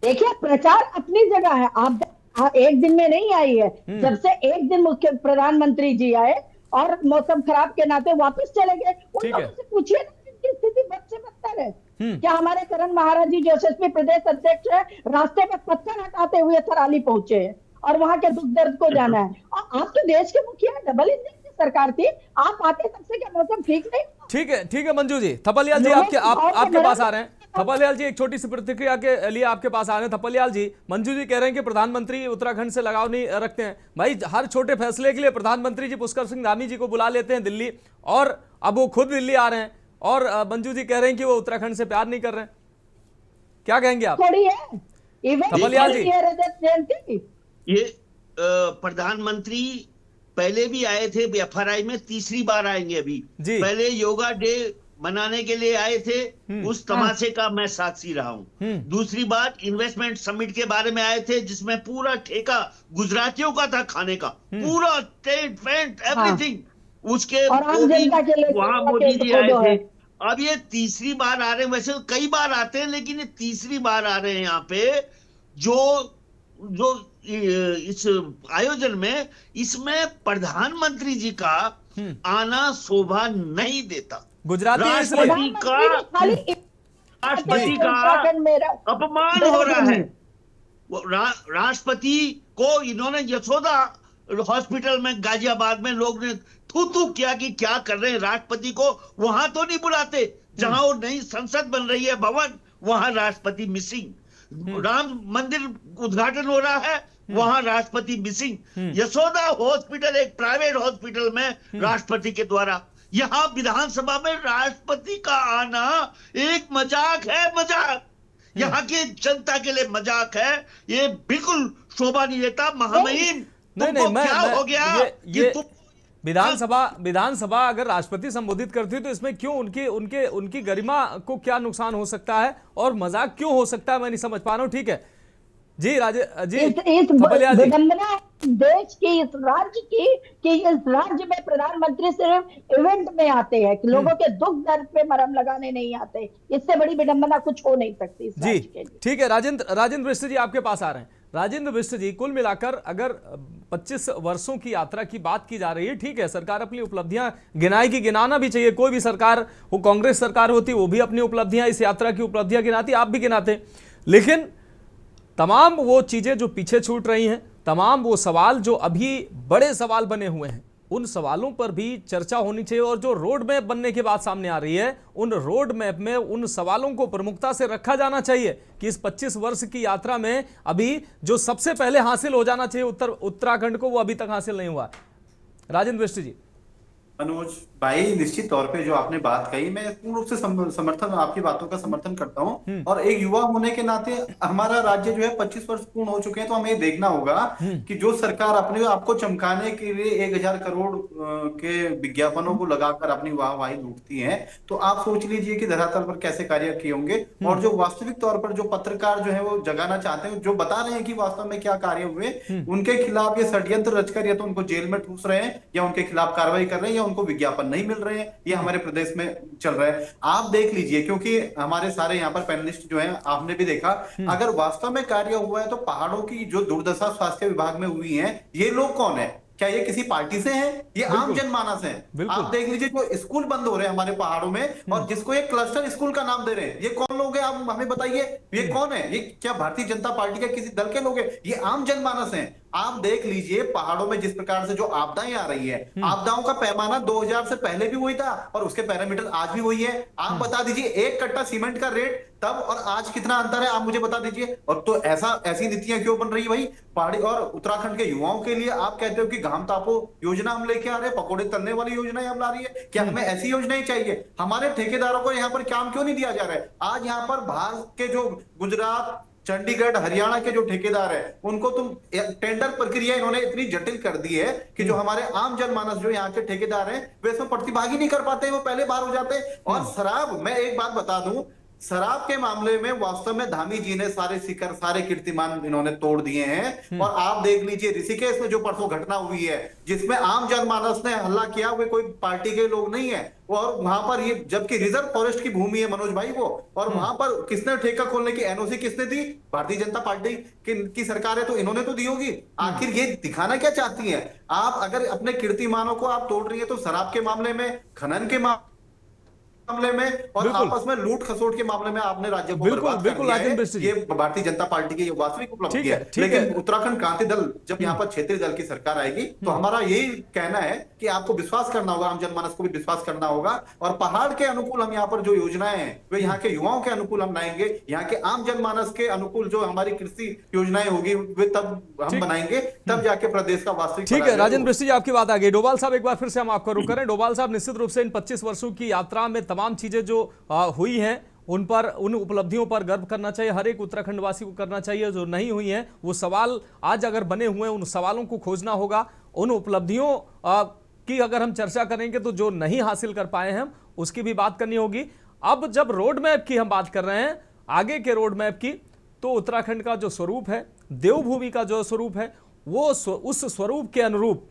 देखिए, प्रचार अपनी जगह है, आप एक दिन में नहीं आई है। जब से एक दिन मुख्य प्रधानमंत्री जी आए और मौसम खराब के नाते वापस चले गए, उन लोगों से पूछिए की स्थिति बद से बदतर है। क्या हमारे करण महाराज जी जो यशस्वी प्रदेश अध्यक्ष है, रास्ते में पत्थर हटाते हुए थराली पहुंचे हैं और वहां के दुख दर्द को जाना है। और आप तो देश के मुखिया, डबल इंजन की सरकार थी, आप आते तब से क्या मौसम ठीक नहीं? ठीक है मंजू जी। थपलियाल जी आपके पास आ रहे हैं। थपलियाल जी एक छोटी सी प्रतिक्रिया के लिए आपके पास आ रहे हैं। थपलियाल जी, मंजू जी कह रहे हैं कि प्रधानमंत्री उत्तराखंड से लगाव नहीं रखते हैं। भाई हर छोटे फैसले के लिए प्रधानमंत्री जी पुष्कर सिंह धामी जी को बुला लेते हैं दिल्ली, और अब वो खुद दिल्ली आ रहे हैं और मंजू जी कह रहे हैं कि वो उत्तराखंड से प्यार नहीं कर रहे हैं। क्या कहेंगे आप? थपलियाल जी, ये प्रधानमंत्री पहले भी आए थे FRI में, तीसरी बार आएंगे अभी। पहले योगा डे मनाने के लिए आए थे, उस तमाशे का मैं साक्षी रहा हूं। दूसरी बात, इन्वेस्टमेंट समिट के बारे में आए थे जिसमें पूरा ठेका गुजरातियों का था खाने का, पूरा टेंट फेंट एवरीथिंग, उसके वहां मोदी जी आए थे। अब ये तीसरी बार आ रहे हैं, वैसे कई बार आते हैं लेकिन ये तीसरी बार आ रहे हैं यहाँ पे। जो इस आयोजन में, इसमें प्रधानमंत्री जी का आना शोभा नहीं देता। राष्ट्रपति का अपमान हो रहा है। राष्ट्रपति को इन्होंने यशोदा हॉस्पिटल में गाजियाबाद में लोग ने थू किया कि क्या कर रहे हैं राष्ट्रपति को, वहां तो नहीं बुलाते। जहां वो नई संसद बन रही है भवन, वहां राष्ट्रपति मिसिंग। राम मंदिर उद्घाटन हो रहा है, वहां राष्ट्रपति मिसिंग। यशोदा हॉस्पिटल एक प्राइवेट हॉस्पिटल में राष्ट्रपति के द्वारा, यहां विधानसभा में राष्ट्रपति का आना एक मजाक है, मजाक। यहाँ की जनता के लिए मजाक है, ये बिल्कुल शोभा नहीं देता। महामहिम क्या हो गया? ये विधानसभा अगर राष्ट्रपति संबोधित करती है तो इसमें क्यों उनकी गरिमा को क्या नुकसान हो सकता है और मजाक क्यों हो सकता है, मैं नहीं समझ पा रहा हूं। ठीक है जी, इस विडंबना देश की, इस राज्य की कि इस राज्य में प्रधानमंत्री सिर्फ इवेंट में आते हैं, कि लोगों के दुख दर्द पे मरहम लगाने नहीं आते। इससे बड़ी विडंबना कुछ हो नहीं सकती इस राज्य के लिए। ठीक है, राजेंद्र बिष्ट जी आपके पास आ रहे हैं। राजेंद्र बिष्ट जी, कुल मिलाकर अगर 25 वर्षों की यात्रा की बात की जा रही है, ठीक है, सरकार अपनी उपलब्धियां गिनाएगी, गिनाना भी चाहिए। कोई भी सरकार हो, कांग्रेस सरकार होती, वो भी अपनी उपलब्धियां, इस यात्रा की उपलब्धियां गिनाती, आप भी गिनाते। लेकिन तमाम वो चीजें जो पीछे छूट रही हैं, तमाम वो सवाल जो अभी बड़े सवाल बने हुए हैं, उन सवालों पर भी चर्चा होनी चाहिए। और जो रोड मैप बनने की बात सामने आ रही है, उन रोड मैप में उन सवालों को प्रमुखता से रखा जाना चाहिए कि इस 25 वर्ष की यात्रा में अभी जो सबसे पहले हासिल हो जाना चाहिए उत्तराखंड को, वो अभी तक हासिल नहीं हुआ। राजेंद्र बिष्ट जी। मनोज भाई, निश्चित तौर पे जो आपने बात कही, मैं पूर्ण रूप से समर्थन, आपकी बातों का समर्थन करता हूं। और एक युवा होने के नाते हमारा राज्य जो है 25 वर्ष पूर्ण हो चुके हैं, तो हमें देखना होगा कि जो सरकार अपने आपको चमकाने के लिए 1000 करोड़ के विज्ञापनों को लगाकर अपनी वाहवाही लूटती है, तो आप सोच लीजिए कि धरातल पर कैसे कार्य किए होंगे। और जो वास्तविक तौर पर जो पत्रकार जो है वो जगाना चाहते हैं, जो बता रहे हैं कि वास्तव में क्या कार्य हुए, उनके खिलाफ ये षड्यंत्र रचकर या तो उनको जेल में ठूस रहे हैं, या उनके खिलाफ कार्रवाई कर रहे हैं, या उनको विज्ञापन नहीं मिल रहे हैं। ये हमारे प्रदेश में चल रहा है, आप देख लीजिए। क्योंकि हमारे सारे यहाँ पर पैनलिस्ट जो हैं, आपने भी देखा, अगर वास्तव में कार्य हुआ है तो पहाड़ों की जो दुर्दशा स्वास्थ्य विभाग में हुई है, ये लोग कौन है? क्या ये किसी पार्टी से है? ये आम जनमानस है। आप देख लीजिए जो स्कूल बंद हो रहे हैं हमारे पहाड़ों में और जिसको एक क्लस्टर स्कूल का नाम दे रहे हैं, ये कौन लोग हैं? आप हमें बताइए, ये कौन है? ये क्या भारतीय जनता पार्टी के किसी दल के लोग हैं? ये आम जनमानस हैं। आप देख लीजिए पहाड़ों में जिस प्रकार से जो आपदाएं आ रही है, आपदाओं का पैमाना 2000 से पहले भी वही था और उसके पैरामीटर आज भी वही है। आप बता दीजिए एक कट्टा सीमेंट का रेट तब और आज कितना अंतर है, आप मुझे बता दीजिए। और तो ऐसी नीतियां क्यों बन रही है भाई पहाड़ी और उत्तराखंड के युवाओं के लिए? आप कहते हो कि घाम तापो योजना हम लेके आ रहे हैं, पकौड़े तलने वाली योजना हम ला रही है। क्या हमें ऐसी योजनाएं चाहिए? हमारे ठेकेदारों को यहाँ पर काम क्यों नहीं दिया जा रहा है? आज यहाँ पर बाहर के जो गुजरात, चंडीगढ़, हरियाणा के जो ठेकेदार है उनको तुम टेंडर प्रक्रिया इन्होंने इतनी जटिल कर दी है कि जो हमारे आम जनमानस जो यहाँ के ठेकेदार हैं वे इसमें प्रतिभागी नहीं कर पाते, वो पहले बाहर हो जाते हैं। और शराब, मैं एक बात बता दूं, शराब के मामले में वास्तव में धामी जी ने सारे शिखर, सारे कीर्तिमान इन्होंने तोड़ दिए हैं। और आप देख लीजिए ऋषिकेश में जो परसों घटना हुई है जिसमें आम जनमानस ने हल्ला किया, वे कोई पार्टी के लोग नहीं है। और वहां पर ये जबकि रिजर्व फॉरेस्ट की भूमि है मनोज भाई वो, और वहां पर किसने ठेका खोलने की एनओसी किसने दी? भारतीय जनता पार्टी की सरकार है तो इन्होंने तो दी होगी। आखिर ये दिखाना क्या चाहती है? आप अगर अपने कीर्तिमानों को आप तोड़ रही है तो शराब के मामले में, खनन के मामले में और आपस में लूट खसोट के मामले में आपने राज्य को बर्बाद कर दिया है। ये भारतीय जनता पार्टी की वास्तविक उपलब्धि है। लेकिन उत्तराखंड क्रांति दल जब यहाँ पर क्षेत्रीय दल की सरकार आएगी तो हमारा यही कहना है कि आपको विश्वास करना होगा, आम जनमानस को भी विश्वास करना होगा। और पहाड़ के अनुकूल हम यहाँ पर जो योजनाएं हैं वे यहाँ के युवाओं के अनुकूल हम लाएंगे, यहाँ के आम जनमानस के अनुकूल जो हमारी कृषि योजनाएं होगी वे तब हम बनाएंगे, तब जाके प्रदेश का वास्तविक। ठीक है राजेंद्र बिष्ट जी, आपकी बात आ गई। डोभाल साहब एक बार फिर से हम आपको रुक करें। डोभाल साहब, निश्चित रूप से इन 25 वर्षों की यात्रा में तमाम चीजें जो हुई हैं उन पर, उन उपलब्धियों पर गर्व करना चाहिए, हर एक उत्तराखंड वासी को करना चाहिए। जो नहीं हुई हैं वो सवाल आज अगर बने हुए हैं, उन सवालों को खोजना होगा। उन उपलब्धियों की अगर हम चर्चा करेंगे तो जो नहीं हासिल कर पाए हैं उसकी भी बात करनी होगी। अब जब रोड मैप की हम बात कर रहे हैं, आगे के रोड मैप की, तो उत्तराखंड का जो स्वरूप है, देवभूमि का जो स्वरूप है, वो उस स्वरूप के अनुरूप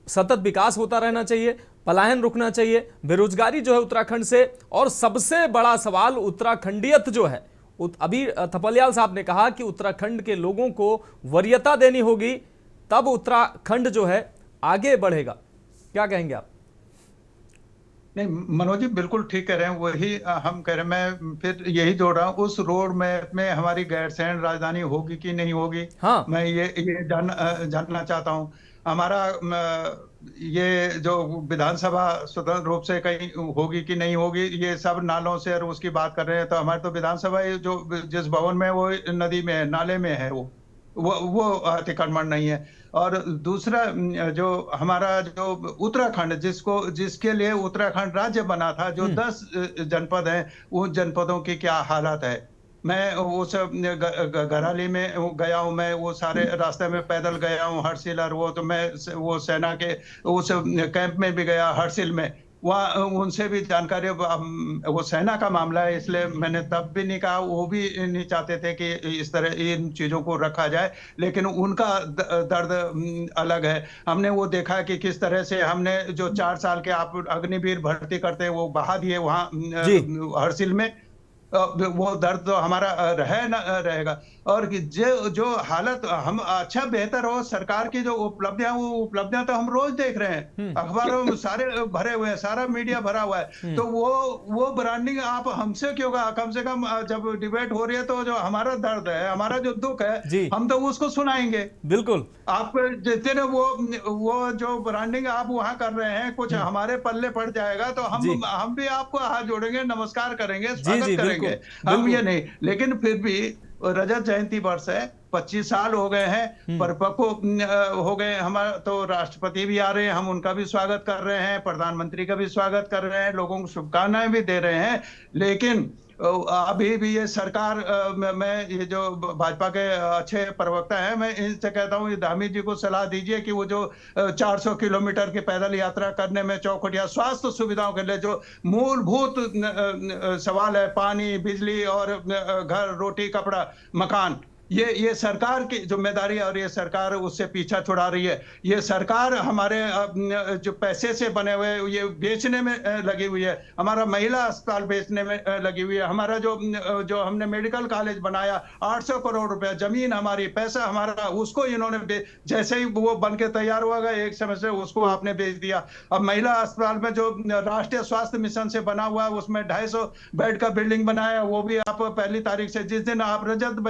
सतत विकास होता रहना चाहिए, पलायन रुकना चाहिए, बेरोजगारी जो है उत्तराखंड से। और सबसे बड़ा सवाल उत्तराखंडियत जो है, अभी थपलियाल साहब ने कहा कि उत्तराखंड के लोगों को वरीयता देनी होगी, तब उत्तराखंड जो है आगे बढ़ेगा। क्या कहेंगे आप? नहीं मनोज जी बिल्कुल ठीक कह रहे हैं, वही हम कह रहे हैं। मैं फिर यही जोड़ रहा हूँ, उस रोड मैप में हमारी गैरसैंण राजधानी होगी कि नहीं होगी। हाँ। मैं ये जानना चाहता हूँ। हमारा ये जो विधानसभा स्वतंत्र रूप से कहीं होगी कि नहीं होगी, ये सब नालों से और उसकी बात कर रहे हैं। तो हमारे तो विधानसभा जो जिस भवन में वो नदी में है, नाले में है, वो अतिक्रमण नहीं है। और दूसरा जो हमारा जो उत्तराखंड जिसके लिए उत्तराखंड राज्य बना था, जो 10 जनपद हैं, उन जनपदों की क्या हालत है? मैं वो सब घराली में गया हूँ, मैं वो सारे रास्ते में पैदल गया हूँ, हरसिल और वो, तो मैं वो सेना के उस कैंप में भी गया हरसिल में, वहाँ उनसे भी जानकारी, वो सेना का मामला है इसलिए मैंने तब भी नहीं कहा, वो भी नहीं चाहते थे कि इस तरह इन चीज़ों को रखा जाए, लेकिन उनका दर्द अलग है। हमने वो देखा कि किस तरह से हमने जो 4 साल के आप अग्निवीर भर्ती करते हैं वो बहा दिए वहाँ हरसिल में, वो दर्द तो हमारा रहेगा। और जो हालत हम अच्छा बेहतर हो, सरकार की जो उपलब्धियां, वो उपलब्धियां तो हम रोज देख रहे हैं, अखबारों में सारे भरे हुए हैं, सारा मीडिया भरा हुआ है। तो वो ब्रांडिंग आप हमसे क्यों? कम से कम जब डिबेट हो रही है तो जो हमारा दर्द है, हमारा जो दुख है, हम तो उसको सुनाएंगे। बिल्कुल। आप जितने वो जो ब्रांडिंग आप वहां कर रहे हैं, कुछ हमारे पल्ले पड़ जाएगा तो हम भी आपको हाथ जोड़ेंगे, नमस्कार करेंगे, स्वागत करेंगे, हम ये नहीं। लेकिन फिर भी रजत जयंती वर्ष है, 25 साल हो गए हैं, परिपक्व हो गए। हमारा तो राष्ट्रपति भी आ रहे हैं, हम उनका भी स्वागत कर रहे हैं, प्रधानमंत्री का भी स्वागत कर रहे हैं, लोगों को शुभकामनाएं भी दे रहे हैं। लेकिन अभी भी ये सरकार, मैं ये जो भाजपा के अच्छे प्रवक्ता हैं, मैं इनसे कहता हूँ, धामी जी को सलाह दीजिए कि वो जो 400 किलोमीटर की पैदल यात्रा करने में चौखटिया स्वास्थ्य सुविधाओं के लिए जो मूलभूत सवाल है, पानी, बिजली और घर, रोटी, कपड़ा, मकान, ये सरकार की जिम्मेदारी है और ये सरकार उससे पीछा छुड़ा रही है। ये सरकार हमारे जो पैसे से बने हुए ये बेचने में लगी हुई है। हमारा महिला अस्पताल बेचने में लगी हुई है। हमारा जो हमने मेडिकल कॉलेज बनाया 800 करोड़ रुपए जमीन हमारी, पैसा हमारा, उसको इन्होंने जैसे ही वो बन के तैयार हुआ एक समय से उसको आपने बेच दिया। अब महिला अस्पताल में जो राष्ट्रीय स्वास्थ्य मिशन से बना हुआ है उसमें 250 बेड का बिल्डिंग बनाया, वो भी आप 1 तारीख से, जिस दिन आप रजत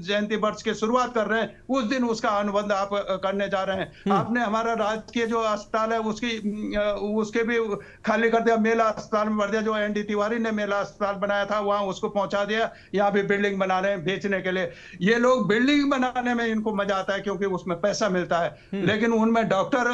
जयंती वर्ष की शुरुआत कर रहे हैं उस दिन उसका अनुबंध आप करने जा रहे हैं। आपने हमारा राजकीय जो अस्पताल है उसके भी खाली कर दिया, मेला अस्पताल में भर दिया। जो एनडी तिवारी ने मेला अस्पताल बनाया था वहां उसको पहुंचा दिया। यहाँ भी बिल्डिंग बना रहे हैं बेचने के लिए। ये लोग बिल्डिंग बनाने में इनको मजा आता है क्योंकि उसमें पैसा मिलता है, लेकिन उनमें डॉक्टर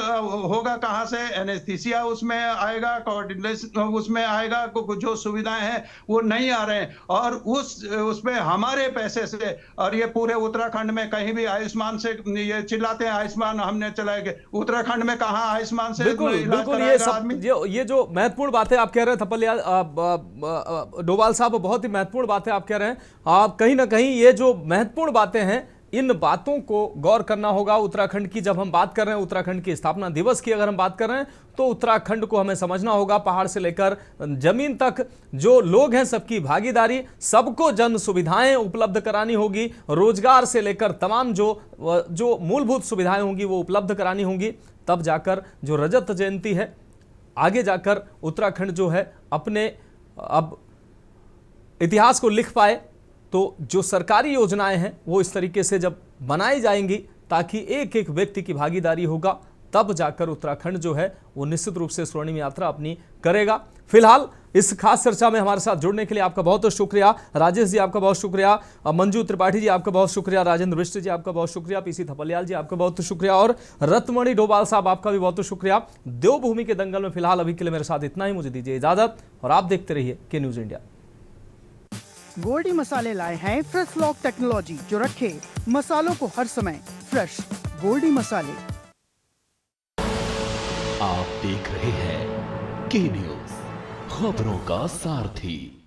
होगा कहां से, एनेस्थीसिया उसमें आएगा, कोऑर्डिनेशन उसमें आएगा, जो सुविधाएं हैं वो नहीं आ रहे हैं। और उसमें हमारे पैसे से, और ये पूरे उत्तराखंड में कहीं भी आयुष्मान से ये चिल्लाते हैं आयुष्मान हमने चलाएंगे, उत्तराखंड में कहां आयुष्मान से बिल्कुल ये जो महत्वपूर्ण बातें आप कह रहे हैं थपलियाल डोभाल साहब, बहुत ही महत्वपूर्ण बातें आप कह रहे हैं। आप कहीं ना कहीं ये जो महत्वपूर्ण बातें हैं इन बातों को गौर करना होगा। उत्तराखंड की जब हम बात कर रहे हैं, उत्तराखंड की स्थापना दिवस की अगर हम बात कर रहे हैं तो उत्तराखंड को हमें समझना होगा, पहाड़ से लेकर जमीन तक जो लोग हैं सबकी भागीदारी, सबको जन सुविधाएं उपलब्ध करानी होगी, रोजगार से लेकर तमाम जो मूलभूत सुविधाएं होंगी वो उपलब्ध करानी होंगी। तब जाकर जो रजत जयंती है आगे जाकर उत्तराखंड जो है अपने अब इतिहास को लिख पाए। तो जो सरकारी योजनाएं हैं वो इस तरीके से जब बनाई जाएंगी ताकि एक एक व्यक्ति की भागीदारी होगा, तब जाकर उत्तराखंड जो है वो निश्चित रूप से स्वर्णिम यात्रा अपनी करेगा। फिलहाल इस खास चर्चा में हमारे साथ जुड़ने के लिए आपका बहुत बहुत शुक्रिया। राजेश जी आपका बहुत शुक्रिया, मंजू त्रिपाठी जी आपका बहुत शुक्रिया, राजेंद्र बिष्ट जी आपका बहुत शुक्रिया, पीसी थपलियाल जी आपका बहुत शुक्रिया और रत्नमणि डोभाल साहब आपका भी बहुत शुक्रिया। देवभूमि के दंगल में फिलहाल अभी के लिए मेरे साथ इतना ही। मुझे दीजिए इजाजत और आप देखते रहिए के न्यूज इंडिया। गोल्डी मसाले लाए हैं फ्रेश लॉक टेक्नोलॉजी जो रखे मसालों को हर समय फ्रेश। गोल्डी मसाले। आप देख रहे हैं के न्यूज, खबरों का सारथी।